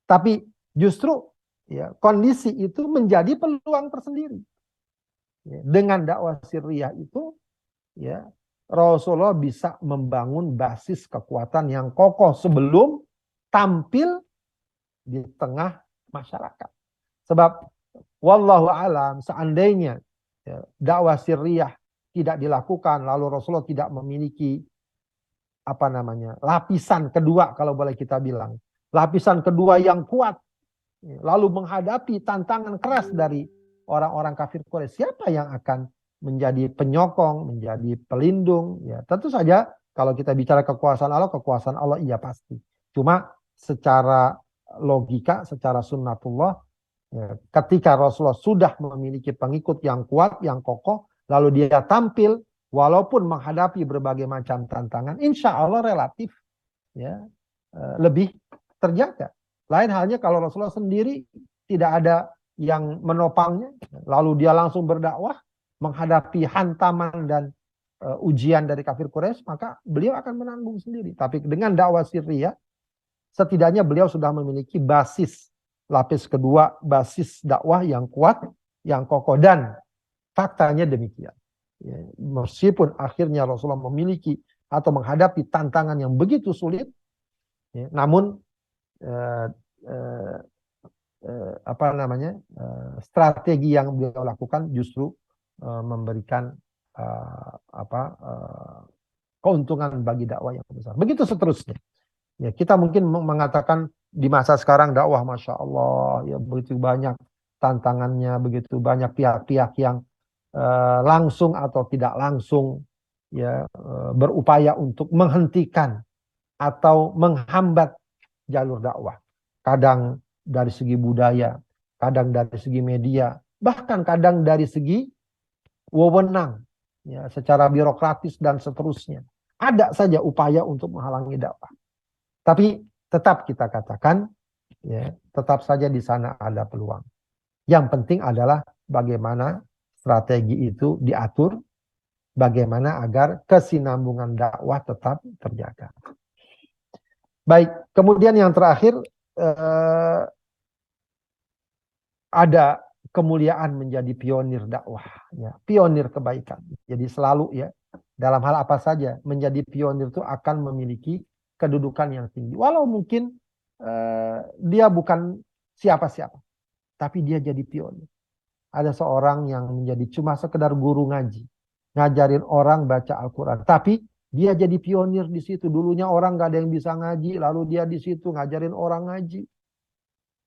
Tapi justru ya, kondisi itu menjadi peluang tersendiri. Ya, dengan dakwah Sirriyah itu ya, Rasulullah bisa membangun basis kekuatan yang kokoh sebelum tampil di tengah masyarakat. Sebab wallahu alam, seandainya ya, dakwah Sirriyah tidak dilakukan, lalu Rasulullah tidak memiliki lapisan kedua, kalau boleh kita bilang, lapisan kedua yang kuat, lalu menghadapi tantangan keras dari orang-orang kafir Quraisy, siapa yang akan menjadi penyokong, menjadi pelindung? Ya, tentu saja kalau kita bicara kekuasaan Allah iya pasti. Cuma secara logika, secara sunnatullah, ya, ketika Rasulullah sudah memiliki pengikut yang kuat, yang kokoh, lalu dia tampil, walaupun menghadapi berbagai macam tantangan, insya Allah relatif ya, lebih terjaga. Lain halnya kalau Rasulullah sendiri tidak ada yang menopangnya, lalu dia langsung berdakwah, menghadapi hantaman dan ujian dari kafir Quraisy, maka beliau akan menanggung sendiri. Tapi dengan dakwah Sirriyah, setidaknya beliau sudah memiliki basis, lapis kedua, basis dakwah yang kuat, yang kokoh, dan faktanya demikian. Ya, meskipun akhirnya Rasulullah memiliki atau menghadapi tantangan yang begitu sulit, ya, namun strategi yang beliau lakukan justru memberikan keuntungan bagi dakwah yang besar. Begitu seterusnya. Ya, kita mungkin mengatakan di masa sekarang dakwah, masya Allah, ya begitu banyak tantangannya, begitu banyak pihak-pihak yang langsung atau tidak langsung ya berupaya untuk menghentikan atau menghambat jalur dakwah. Kadang dari segi budaya, kadang dari segi media, bahkan kadang dari segi wewenang, ya, secara birokratis dan seterusnya. Ada saja upaya untuk menghalangi dakwah. Tapi tetap kita katakan, ya, tetap saja di sana ada peluang. Yang penting adalah bagaimana strategi itu diatur, bagaimana agar kesinambungan dakwah tetap terjaga. Baik, kemudian yang terakhir ada kemuliaan menjadi pionir dakwah, ya, pionir kebaikan. Jadi selalu ya dalam hal apa saja menjadi pionir itu akan memiliki kedudukan yang tinggi. Walau mungkin dia bukan siapa-siapa, tapi dia jadi pionir. Ada seorang yang menjadi cuma sekedar guru ngaji, ngajarin orang baca Al-Quran, tapi dia jadi pionir di situ. Dulunya orang nggak ada yang bisa ngaji, lalu dia di situ ngajarin orang ngaji.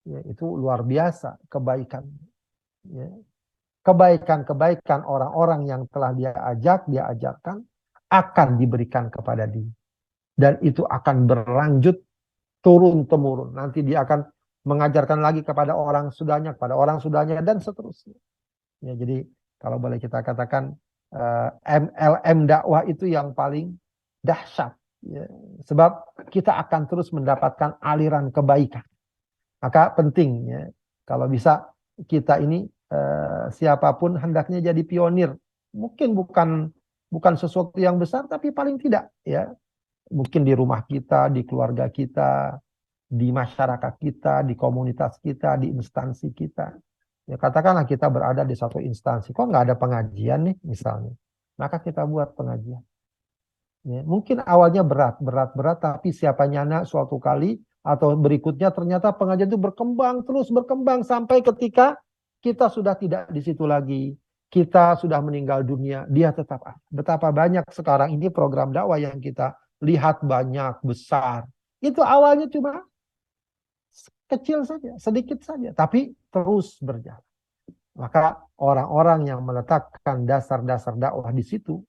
Ya, itu luar biasa kebaikan. Ya. Kebaikan-kebaikan orang-orang yang telah dia ajarkan akan diberikan kepada dia. Dan itu akan berlanjut turun-temurun. Nanti dia akan mengajarkan lagi kepada orang sudahnya, dan seterusnya. Ya, jadi kalau boleh kita katakan MLM dakwah itu yang paling dahsyat. Ya. Sebab kita akan terus mendapatkan aliran kebaikan. Maka penting ya, kalau bisa kita ini siapapun hendaknya jadi pionir. Mungkin bukan sesuatu yang besar, tapi paling tidak ya. Mungkin di rumah kita, di keluarga kita, di masyarakat kita, di komunitas kita, di instansi kita. Ya katakanlah kita berada di satu instansi, kok nggak ada pengajian nih misalnya. Maka kita buat pengajian. Ya, mungkin awalnya berat, tapi siapa nyana suatu kali atau berikutnya ternyata pengajian itu terus berkembang sampai ketika kita sudah tidak di situ lagi. Kita sudah meninggal dunia, dia tetap ada. Betapa banyak sekarang ini program dakwah yang kita lihat banyak, besar. Itu awalnya cuma kecil saja, sedikit saja, tapi terus berjalan. Maka orang-orang yang meletakkan dasar-dasar dakwah di situ,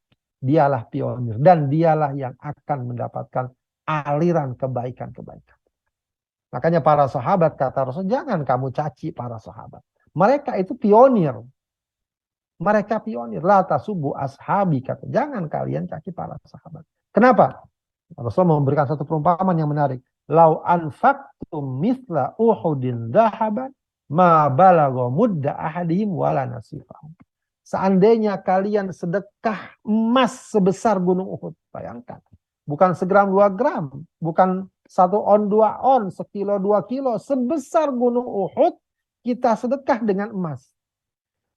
dialah pionir dan dialah yang akan mendapatkan aliran kebaikan-kebaikan. Makanya para sahabat kata Rasul, jangan kamu caci para sahabat. Mereka itu pionir. Mereka pionir. La tasubbu ashabi, kata. Jangan kalian caci para sahabat. Kenapa? Rasul memberikan satu perumpamaan yang menarik. Lau anfaqtum mithla Uhudin dhahaban ma balagha mudda ahadihim wala nasifahum. Seandainya kalian sedekah emas sebesar gunung Uhud, bayangkan. Bukan segram 2 gram, bukan 1 on 2 on, sekilo 2 kilo, sebesar gunung Uhud kita sedekah dengan emas.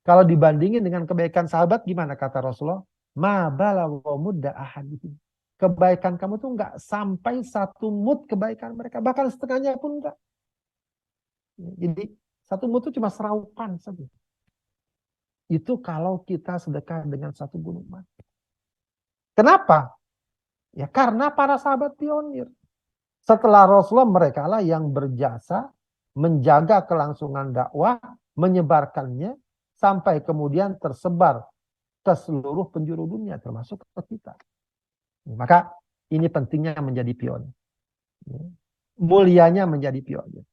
Kalau dibandingin dengan kebaikan sahabat gimana kata Rasulullah? Ma balagha mudda ahadihim. Kebaikan kamu tuh nggak sampai 1 mud kebaikan mereka, bahkan setengahnya pun enggak. Jadi 1 mud itu cuma seraupan saja. Itu kalau kita sedekah dengan 1 gunung emas. Kenapa? Ya karena para sahabat pionir. Setelah Rasulullah, mereka lah yang berjasa menjaga kelangsungan dakwah, menyebarkannya sampai kemudian tersebar ke seluruh penjuru dunia, termasuk ke kita. Maka ini pentingnya menjadi pionir. Mulianya menjadi pionir.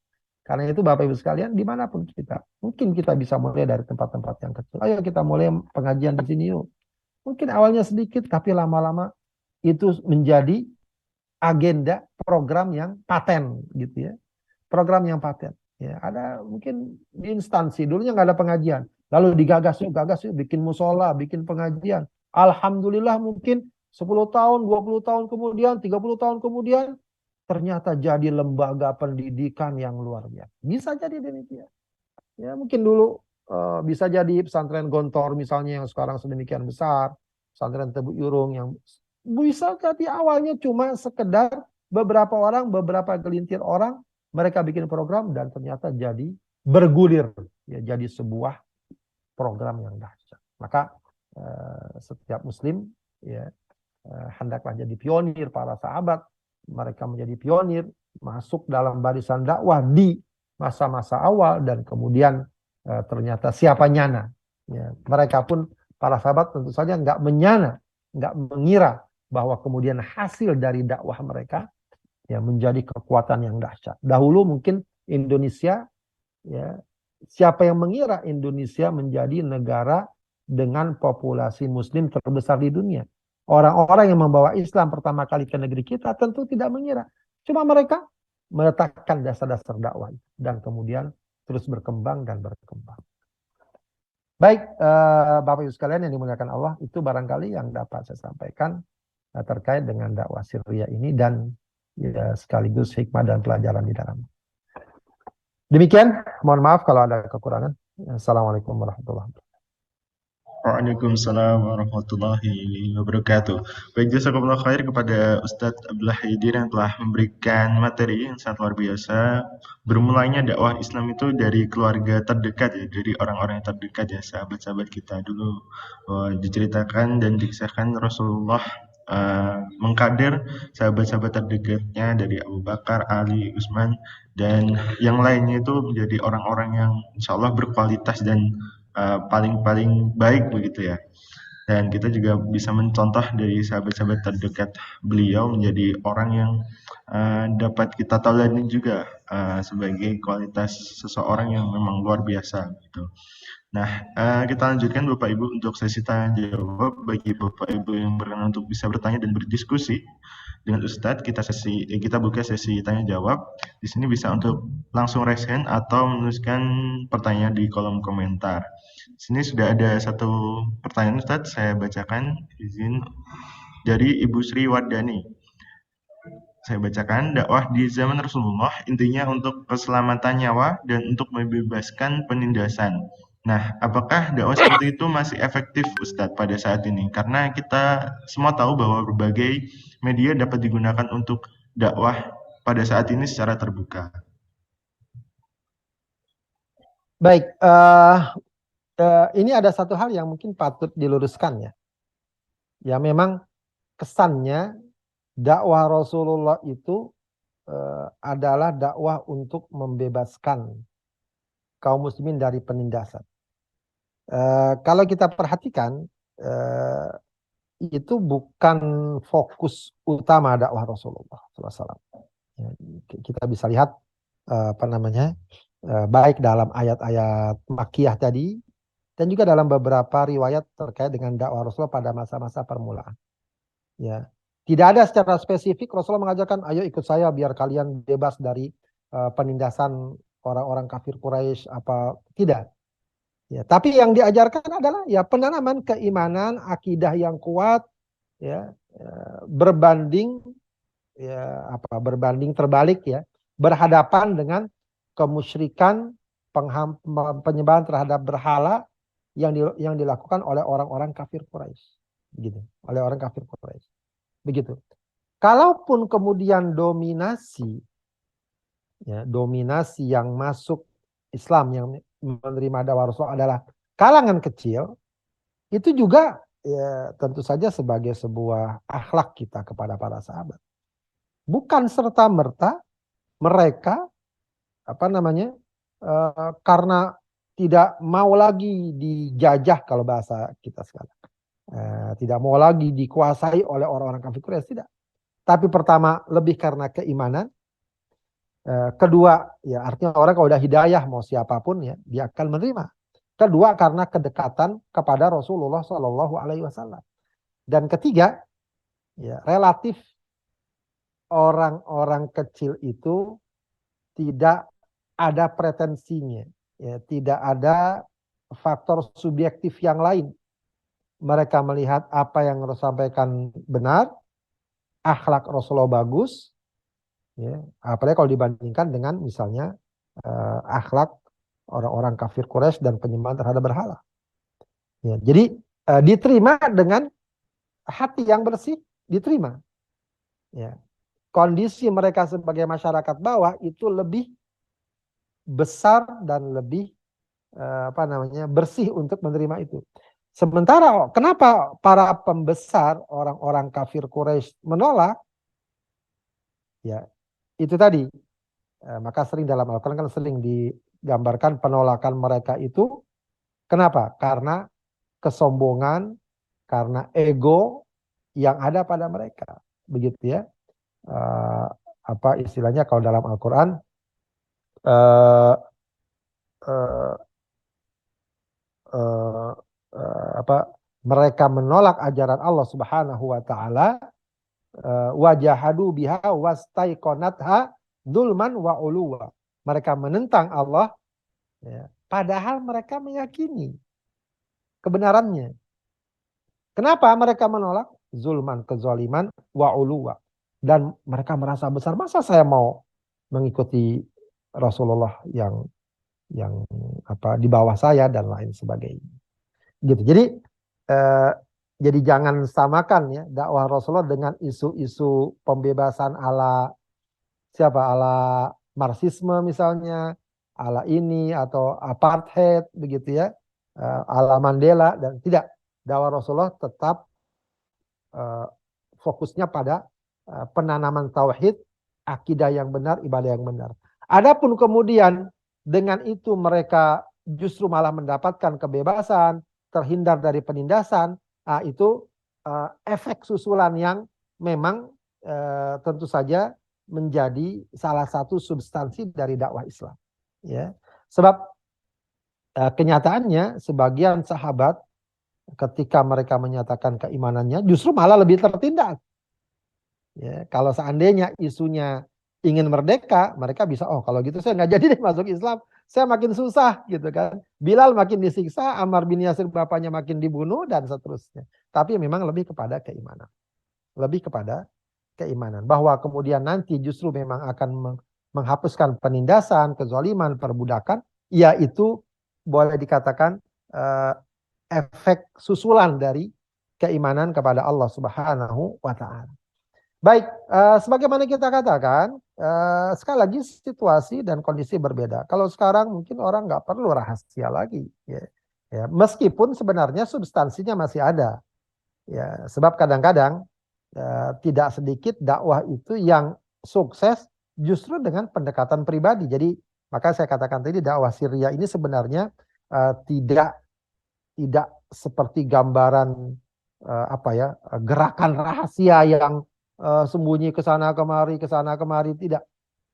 Karena itu Bapak Ibu sekalian, dimanapun kita, mungkin kita bisa mulai dari tempat-tempat yang kecil. Ayo kita mulai pengajian di sini yuk. Mungkin awalnya sedikit, tapi lama-lama itu menjadi agenda program yang paten gitu ya. Program yang paten. Ya, ada mungkin di instansi dulunya nggak ada pengajian, lalu digagas yuk, bikin musola, bikin pengajian. Alhamdulillah mungkin 10 tahun, 20 tahun kemudian, 30 tahun kemudian, ternyata jadi lembaga pendidikan yang luar biasa. Bisa jadi demikian. Ya, mungkin dulu bisa jadi pesantren Gontor misalnya yang sekarang sedemikian besar, pesantren Tebu Irung yang bisa jadi awalnya cuma sekedar beberapa orang, beberapa gelintir orang, mereka bikin program dan ternyata jadi bergulir, ya, jadi sebuah program yang dahsyat. Maka setiap muslim ya hendaklah jadi pionir. Para sahabat mereka menjadi pionir, masuk dalam barisan dakwah di masa-masa awal dan kemudian ternyata siapa nyana ya, mereka pun para sahabat tentu saja nggak mengira bahwa kemudian hasil dari dakwah mereka ya menjadi kekuatan yang dahsyat. Dahulu mungkin Indonesia, ya, siapa yang mengira Indonesia menjadi negara dengan populasi muslim terbesar di dunia? Orang-orang yang membawa Islam pertama kali ke negeri kita tentu tidak mengira. Cuma mereka meletakkan dasar-dasar dakwah dan kemudian terus berkembang dan berkembang. Baik, Bapak Ibu sekalian yang dimuliakan Allah, itu barangkali yang dapat saya sampaikan terkait dengan dakwah Sirriyah ini dan ya, sekaligus hikmah dan pelajaran di dalam. Demikian, mohon maaf kalau ada kekurangan. Assalamualaikum warahmatullahi wabarakatuh. Waalaikumsalam warahmatullahi wabarakatuh. Baik, jazakumullah khair kepada Ustadz Abdullah Haidir yang telah memberikan materi yang sangat luar biasa. Bermulanya dakwah Islam itu dari keluarga terdekat ya, dari orang-orang yang terdekat ya, sahabat-sahabat kita dulu. Diceritakan dan dikisahkan Rasulullah mengkader sahabat-sahabat terdekatnya dari Abu Bakar, Ali, Utsman, dan yang lainnya itu menjadi orang-orang yang insya Allah berkualitas dan paling baik begitu ya. Dan kita juga bisa mencontoh dari sahabat-sahabat terdekat beliau menjadi orang yang dapat kita tauladan juga sebagai kualitas seseorang yang memang luar biasa gitu. Nah, kita lanjutkan Bapak Ibu untuk sesi tanya jawab. Bagi Bapak Ibu yang berkenan untuk bisa bertanya dan berdiskusi dengan Ustadz, kita buka sesi tanya jawab. Di sini bisa untuk langsung raise hand atau menuliskan pertanyaan di kolom komentar. Di sini sudah ada satu pertanyaan Ustadz, saya bacakan izin dari Ibu Sri Wardani. Saya bacakan, dakwah di zaman Rasulullah intinya untuk keselamatan nyawa dan untuk membebaskan penindasan. Nah, apakah dakwah seperti itu masih efektif Ustadz pada saat ini? Karena kita semua tahu bahwa berbagai media dapat digunakan untuk dakwah pada saat ini secara terbuka. Baik, ini ada satu hal yang mungkin patut diluruskan ya. Ya memang kesannya dakwah Rasulullah itu adalah dakwah untuk membebaskan kaum muslimin dari penindasan. Kalau kita perhatikan, itu bukan fokus utama dakwah Rasulullah SAW. Ya, kita bisa lihat baik dalam ayat-ayat Makkiyah tadi dan juga dalam beberapa riwayat terkait dengan dakwah Rasulullah pada masa-masa permulaan. Ya, tidak ada secara spesifik Rasulullah mengajarkan, ayo ikut saya biar kalian bebas dari penindasan orang-orang kafir Quraisy apa tidak. Ya, tapi yang diajarkan adalah ya penanaman keimanan, akidah yang kuat, ya, berbanding terbalik ya, berhadapan dengan kemusyrikan, penyembahan terhadap berhala yang dilakukan oleh orang-orang kafir Quraisy, gitu, oleh orang kafir Quraisy, begitu. Kalaupun kemudian dominasi yang masuk Islam yang menerima dakwah Rasulullah adalah kalangan kecil, itu juga ya, tentu saja sebagai sebuah akhlak kita kepada para sahabat. Bukan serta-merta mereka karena tidak mau lagi dijajah kalau bahasa kita sekarang, tidak mau lagi dikuasai oleh orang-orang kafir Quraisy, tidak. Tapi pertama lebih karena keimanan. Kedua, ya artinya orang kalau udah hidayah mau siapapun ya dia akan menerima. Kedua karena kedekatan kepada Rasulullah Shallallahu Alaihi Wasallam. Dan ketiga, ya relatif orang-orang kecil itu tidak ada pretensinya, ya tidak ada faktor subjektif yang lain. Mereka melihat apa yang Rasul sampaikan benar, akhlak Rasulullah bagus. Ya, apalagi kalau dibandingkan dengan misalnya akhlak orang-orang kafir Quraisy dan penyembahan terhadap berhala. Ya, jadi diterima dengan hati yang bersih, diterima. Ya, kondisi mereka sebagai masyarakat bawah itu lebih besar dan lebih bersih untuk menerima itu. Sementara kenapa para pembesar orang-orang kafir Quraisy menolak? Ya, itu tadi, maka sering dalam Al-Quran kan sering digambarkan penolakan mereka itu. Kenapa? Karena kesombongan, karena ego yang ada pada mereka, begitu ya. Apa istilahnya kalau dalam Al-Quran, eh, eh, eh, apa, mereka menolak ajaran Allah Subhanahu wa taala, wajahadu biha wastaiqonatha dzulman wa uluwa. Mereka menentang Allah, ya, padahal mereka meyakini kebenarannya. Kenapa mereka menolak? Zulman, kezaliman, wa uluwa. Dan mereka merasa besar, masa saya mau mengikuti Rasulullah yang apa di bawah saya dan lain sebagainya. Gitu. Jadi jangan samakan ya dakwah Rasulullah dengan isu-isu pembebasan ala siapa, ala Marxisme misalnya, ala ini atau apartheid begitu ya, ala Mandela, dan tidak. Dakwah Rasulullah tetap fokusnya pada penanaman tauhid, akidah yang benar, ibadah yang benar. Adapun kemudian dengan itu mereka justru malah mendapatkan kebebasan, terhindar dari penindasan, itu efek susulan yang memang tentu saja menjadi salah satu substansi dari dakwah Islam. Ya. Sebab kenyataannya sebagian sahabat ketika mereka menyatakan keimanannya justru malah lebih tertindas. Ya, kalau seandainya isunya ingin merdeka, mereka bisa, oh kalau gitu saya nggak jadi deh masuk Islam, saya makin susah gitu kan. Bilal makin disiksa, Ammar bin Yasir bapaknya makin dibunuh dan seterusnya. Tapi memang lebih kepada keimanan. Lebih kepada keimanan. Bahwa kemudian nanti justru memang akan menghapuskan penindasan, kezaliman, perbudakan, yaitu boleh dikatakan efek susulan dari keimanan kepada Allah Subhanahu wa taala. Baik, sebagaimana kita katakan, sekali lagi situasi dan kondisi berbeda. Kalau sekarang mungkin orang nggak perlu rahasia lagi, ya. Ya, meskipun sebenarnya substansinya masih ada, ya. Sebab kadang-kadang tidak sedikit dakwah itu yang sukses justru dengan pendekatan pribadi. Jadi maka saya katakan tadi dakwah Syria ini sebenarnya tidak seperti gambaran gerakan rahasia yang sembunyi ke sana kemari, tidak.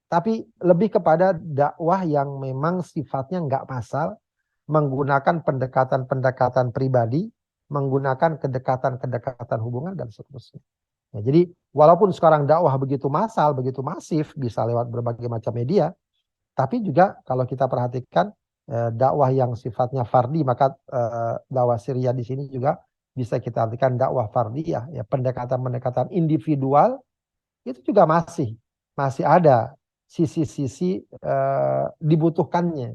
Tapi lebih kepada dakwah yang memang sifatnya nggak massal, menggunakan pendekatan-pendekatan pribadi, menggunakan kedekatan-kedekatan hubungan dan seterusnya. Nah, jadi walaupun sekarang dakwah begitu massal, begitu masif, bisa lewat berbagai macam media, tapi juga kalau kita perhatikan dakwah yang sifatnya fardi, maka dakwah Syria di sini juga bisa kita artikan dakwah fardiyah, ya, pendekatan-pendekatan individual itu juga masih ada sisi-sisi dibutuhkannya.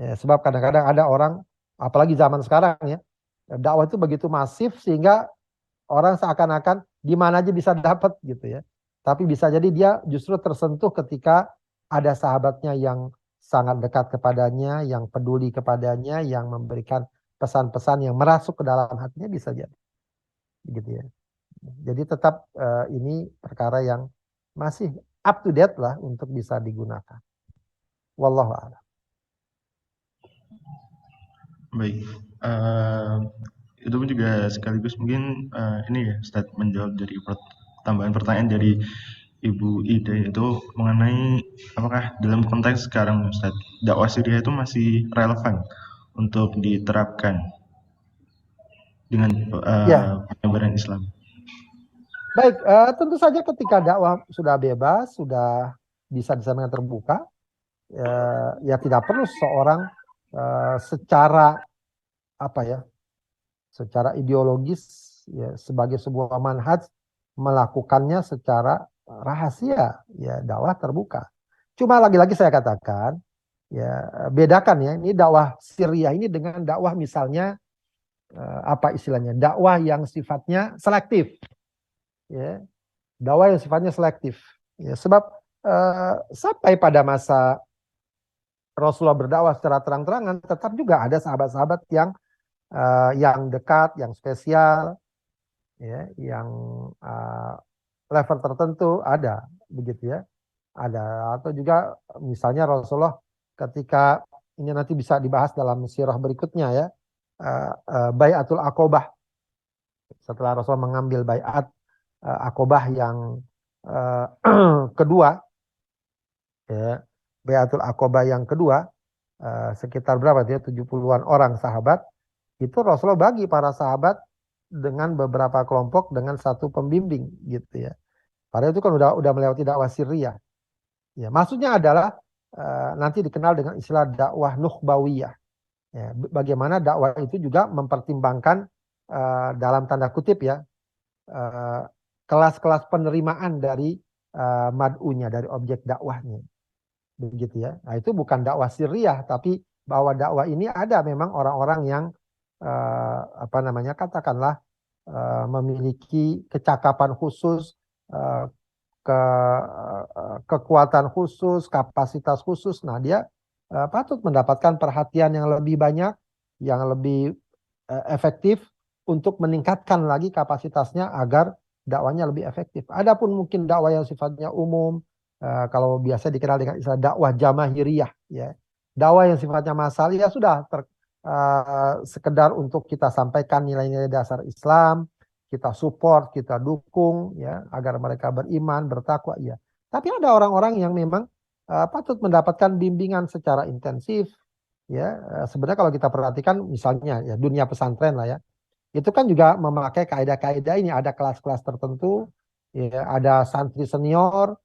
Ya, sebab kadang-kadang ada orang, apalagi zaman sekarang ya, dakwah itu begitu masif sehingga orang seakan-akan di mana aja bisa dapat gitu ya. Tapi bisa jadi dia justru tersentuh ketika ada sahabatnya yang sangat dekat kepadanya, yang peduli kepadanya, yang memberikan pesan-pesan yang merasuk ke dalam hatinya, bisa jadi. Gitu ya. Jadi tetap ini perkara yang masih up to date lah untuk bisa digunakan. Wallahu a'lam. Baik, itu pun juga sekaligus mungkin ini ya Ustaz, menjawab dari tambahan pertanyaan dari Ibu Ida, yaitu mengenai apakah dalam konteks sekarang Ustaz, dakwah Syria itu masih relevan untuk diterapkan dengan penyebaran Islam. Baik, tentu saja ketika dakwah sudah bebas, sudah bisa disampaikan terbuka, ya tidak perlu seorang secara secara ideologis ya, sebagai sebuah manhaj melakukannya secara rahasia, ya dakwah terbuka. Cuma lagi-lagi saya katakan, ya bedakan ya, ini dakwah Syria ini dengan dakwah misalnya istilahnya, dakwah yang sifatnya selektif, ya, dakwah yang sifatnya selektif, ya, sebab sampai pada masa Rasulullah berdakwah secara terang-terangan, tetap juga ada sahabat-sahabat yang dekat, yang spesial, ya, yang level tertentu ada, begitu ya, ada. Atau juga misalnya Rasulullah ketika ini nanti bisa dibahas dalam sirah berikutnya ya, Baiatul Aqobah. Setelah Rasul mengambil baiat Aqobah yang kedua, ya, Baiatul Aqobah yang kedua, sekitar berapa dia 70-an orang sahabat, itu Rasulullah bagi para sahabat dengan beberapa kelompok dengan satu pembimbing gitu ya. Padahal itu kan udah melewati dakwah sirriyah. Ya, maksudnya adalah nanti dikenal dengan istilah dakwah nukhbawiyah. Ya, bagaimana dakwah itu juga mempertimbangkan dalam tanda kutip ya kelas-kelas penerimaan dari mad'unya, dari objek dakwahnya. Begitu ya. Nah, itu bukan dakwah sirriyah, tapi bahwa dakwah ini ada memang orang-orang yang katakanlah memiliki kecakapan khusus, kekuatan khusus, kapasitas khusus. Nah, dia patut mendapatkan perhatian yang lebih banyak, yang lebih efektif untuk meningkatkan lagi kapasitasnya agar dakwanya lebih efektif. Adapun mungkin dakwah yang sifatnya umum, kalau biasa dikenal dengan istilah dakwah jamahiriyah, ya. Dakwah yang sifatnya massal ya sudah sekedar untuk kita sampaikan nilai-nilai dasar Islam, kita support, kita dukung ya agar mereka beriman, bertakwa ya. Tapi ada orang-orang yang memang patut mendapatkan bimbingan secara intensif ya. Sebenarnya kalau kita perhatikan misalnya ya dunia pesantren lah ya. Itu kan juga memakai kaidah-kaidah ini, ada kelas-kelas tertentu, ya, ada santri senior,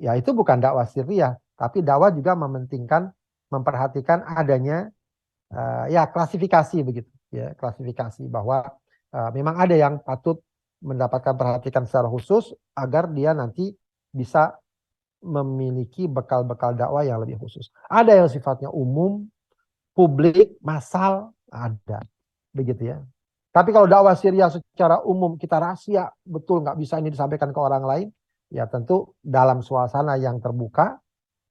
ya itu bukan dakwah sirriyah, tapi dakwah juga mementingkan, memperhatikan adanya ya klasifikasi begitu, ya klasifikasi bahwa memang ada yang patut mendapatkan perhatian secara khusus agar dia nanti bisa memiliki bekal-bekal dakwah yang lebih khusus. Ada yang sifatnya umum, publik, massal, ada. Begitu ya. Tapi kalau dakwah sirriyah secara umum kita rahasia, betul nggak bisa ini disampaikan ke orang lain, ya tentu dalam suasana yang terbuka,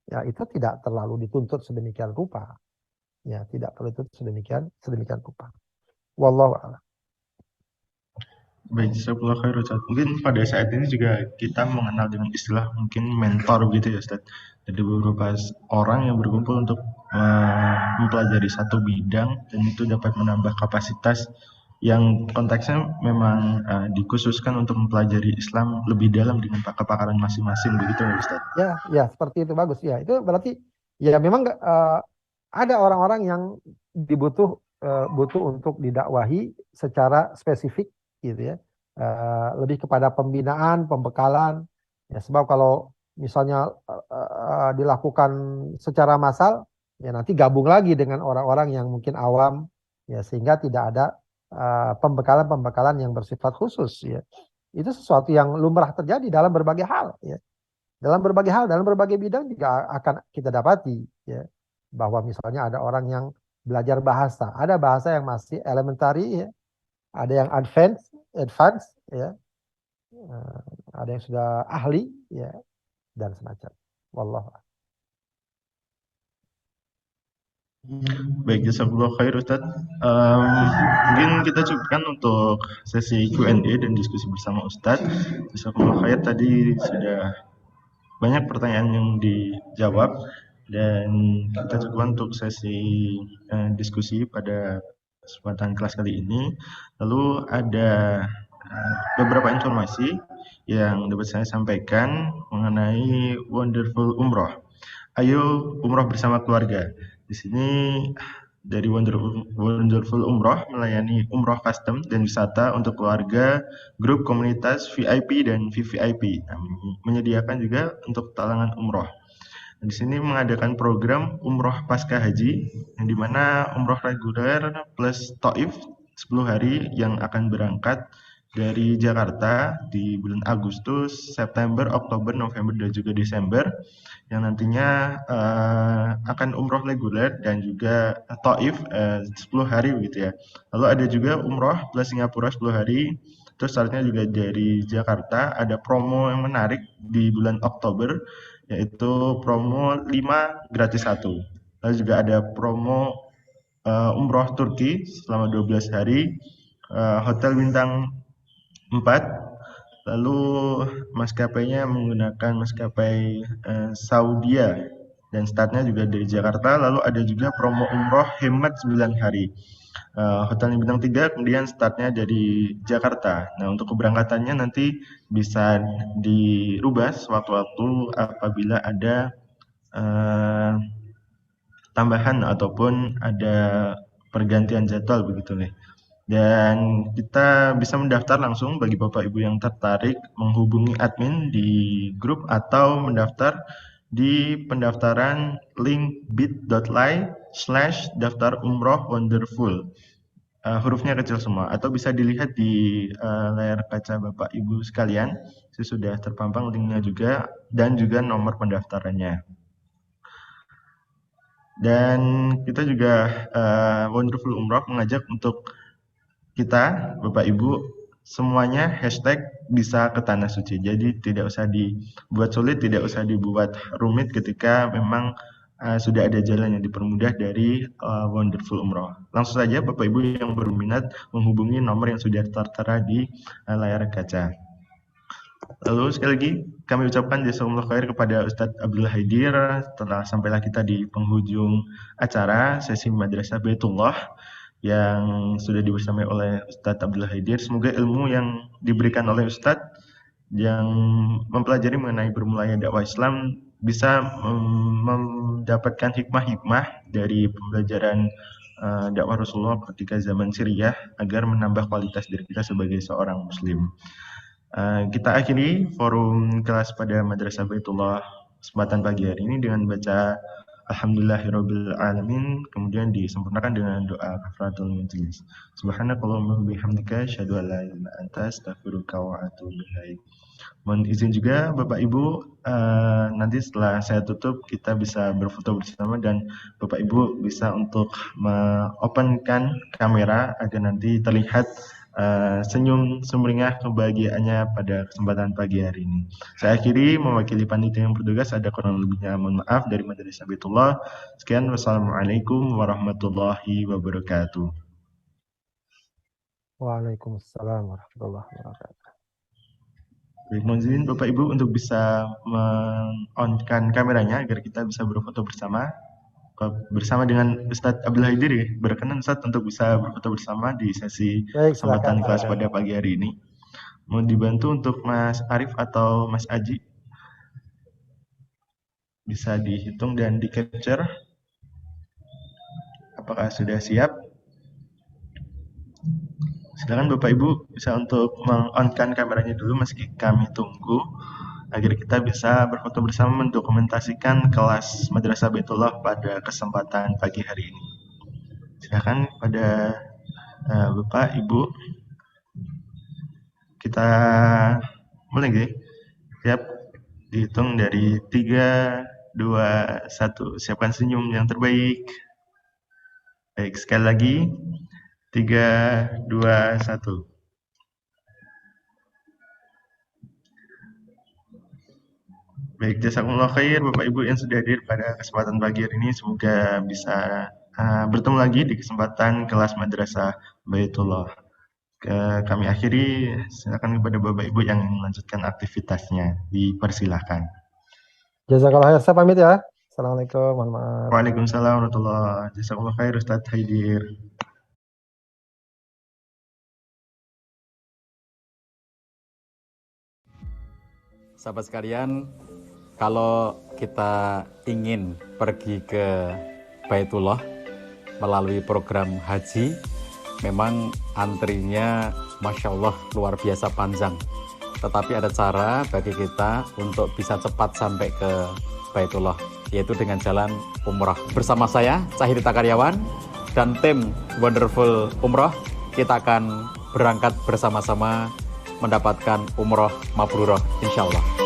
ya itu tidak terlalu dituntut sedemikian rupa. Ya, tidak perlu dituntut sedemikian rupa. Wallahu a'lam. Baik, jazakallah khair Ustaz. Mungkin pada saat ini juga kita mengenal dengan istilah mungkin mentor begitu ya Ustaz. Jadi beberapa orang yang berkumpul untuk mempelajari satu bidang dan itu dapat menambah kapasitas yang konteksnya memang dikhususkan untuk mempelajari Islam lebih dalam dengan kepakaran masing-masing begitu ya Ustaz. Ya, seperti itu bagus ya. Itu berarti ya memang ada orang-orang yang butuh untuk didakwahi secara spesifik gitu ya, lebih kepada pembinaan, pembekalan ya, sebab kalau misalnya dilakukan secara massal ya nanti gabung lagi dengan orang-orang yang mungkin awam ya, sehingga tidak ada pembekalan yang bersifat khusus ya. Itu sesuatu yang lumrah terjadi dalam berbagai hal ya, dalam berbagai bidang juga akan kita dapati ya, bahwa misalnya ada orang yang belajar bahasa, ada bahasa yang masih elementary ya, ada yang advance ya, ada yang sudah ahli ya, dan semacam. Wallahu a'lam. Baik, jazakallah khair Ustaz. Mungkin kita cukupkan untuk sesi Q&A dan diskusi bersama Ustaz. Jazakallah khair, tadi sudah banyak pertanyaan yang dijawab dan kita cukupkan untuk sesi diskusi pada kesempatan kelas kali ini. Lalu ada beberapa informasi yang dapat saya sampaikan mengenai Wonderful Umroh. Ayo umroh bersama keluarga. Di sini dari Wonderful Umroh melayani umroh custom dan wisata untuk keluarga, grup komunitas VIP dan VVIP. Nah, menyediakan juga untuk talangan umroh. Di sini mengadakan program umroh pasca haji, yang dimana umroh reguler plus Taif 10 hari yang akan berangkat dari Jakarta di bulan Agustus, September, Oktober, November, dan juga Desember, yang nantinya akan umroh reguler dan juga Taif 10 hari begitu ya. Lalu ada juga umroh plus Singapura 10 hari. Terus syaratnya juga dari Jakarta ada promo yang menarik di bulan Oktober, yaitu promo 5 gratis 1. Lalu juga ada promo umroh Turki selama 12 hari, hotel bintang 4, lalu maskapainya menggunakan maskapai Saudia dan startnya juga dari Jakarta. Lalu ada juga promo umroh hemat 9 hari. Hotel bintang 3 kemudian startnya dari Jakarta. Nah, untuk keberangkatannya nanti bisa dirubah sewaktu-waktu apabila ada tambahan ataupun ada pergantian jadwal begitu nih. Dan kita bisa mendaftar langsung bagi Bapak Ibu yang tertarik menghubungi admin di grup atau mendaftar di pendaftaran link bit.ly/daftar umroh wonderful. Hurufnya kecil semua, atau bisa dilihat di layar kaca Bapak Ibu sekalian. Sudah terpampang linknya juga dan juga nomor pendaftarannya. Dan kita juga Wonderful Umroh mengajak untuk kita, Bapak Ibu, semuanya hashtag bisa ke Tanah Suci. Jadi tidak usah dibuat sulit, tidak usah dibuat rumit ketika memang sudah ada jalan yang dipermudah dari Wonderful Umroh. Langsung saja Bapak Ibu yang berminat menghubungi nomor yang sudah tertera di layar kaca. Lalu sekali lagi kami ucapkan jazakumullah khair kepada Ustadz Abdullah Haidir. Setelah sampailah kita di penghujung acara sesi Madrasah Baitullah yang sudah dibersamai oleh Ustadz Abdullah Haidir. Semoga ilmu yang diberikan oleh Ustadz yang mempelajari mengenai bermulanya dakwah Islam bisa mendapatkan hikmah-hikmah dari pembelajaran dakwah Rasulullah ketika zaman Syriah agar menambah kualitas diri kita sebagai seorang muslim. Kita akhiri forum kelas pada Madrasah Baitullah kesempatan pagi hari ini dengan baca Alhamdulillahirabbil alamin, kemudian disempurnakan dengan doa kafaratul majlis. Subhanakallahumma bihamdika asyhadu an la ilaha illa anta astaghfiruka wa atubu ilaik. Mohon izin juga Bapak Ibu, nanti setelah saya tutup kita bisa berfoto bersama dan Bapak Ibu bisa untuk me-openkan kamera agar nanti terlihat senyum sumringah kebahagiaannya pada kesempatan pagi hari ini. Saya akhiri mewakili panitia yang bertugas, ada kurang lebihnya mohon maaf dari Madrasah Baitullah. Sekian, wassalamualaikum warahmatullahi wabarakatuh. Waalaikumsalam warahmatullahi wabarakatuh. Baik, mohon izin Bapak Ibu untuk bisa men-on-kan kameranya agar kita bisa berfoto bersama dengan Ustadz Abdullah Haidir ya. Berkenan Ustadz untuk bisa berfoto bersama di sesi kesempatan kelas pada pagi hari ini. Mohon dibantu untuk Mas Arif atau Mas Aji. Bisa dihitung dan di-capture. Apakah sudah siap? Silakan Bapak Ibu bisa untuk meng-on-kan kameranya dulu meski kami tunggu agar kita bisa berfoto bersama mendokumentasikan kelas Madrasah Baitullah pada kesempatan pagi hari ini. Silakan pada Bapak Ibu, kita mulai guys. Siap, dihitung dari 3, 2, 1. Siapkan senyum yang terbaik. Baik, sekali lagi 3, 2, 1. Baik, jazakumullah khair Bapak Ibu yang sudah hadir pada kesempatan pagi hari ini. Semoga bisa bertemu lagi di kesempatan kelas Madrasah Baitullah. Kami akhiri, silakan kepada Bapak Ibu yang melanjutkan aktivitasnya. Dipersilahkan. Jazakallah khair, saya pamit ya. Assalamualaikum, mohon maaf. Waalaikumsalam warahmatullahi wabarakatuh. Jazakumullah khair Ustadz Haidir. Sahabat sekalian, kalau kita ingin pergi ke Baitullah melalui program haji, memang antrinya Masya Allah luar biasa panjang. Tetapi ada cara bagi kita untuk bisa cepat sampai ke Baitullah, yaitu dengan jalan umrah. Bersama saya, Cahirita Karyawan, dan tim Wonderful Umroh, kita akan berangkat bersama-sama mendapatkan umroh mabrurah insya Allah.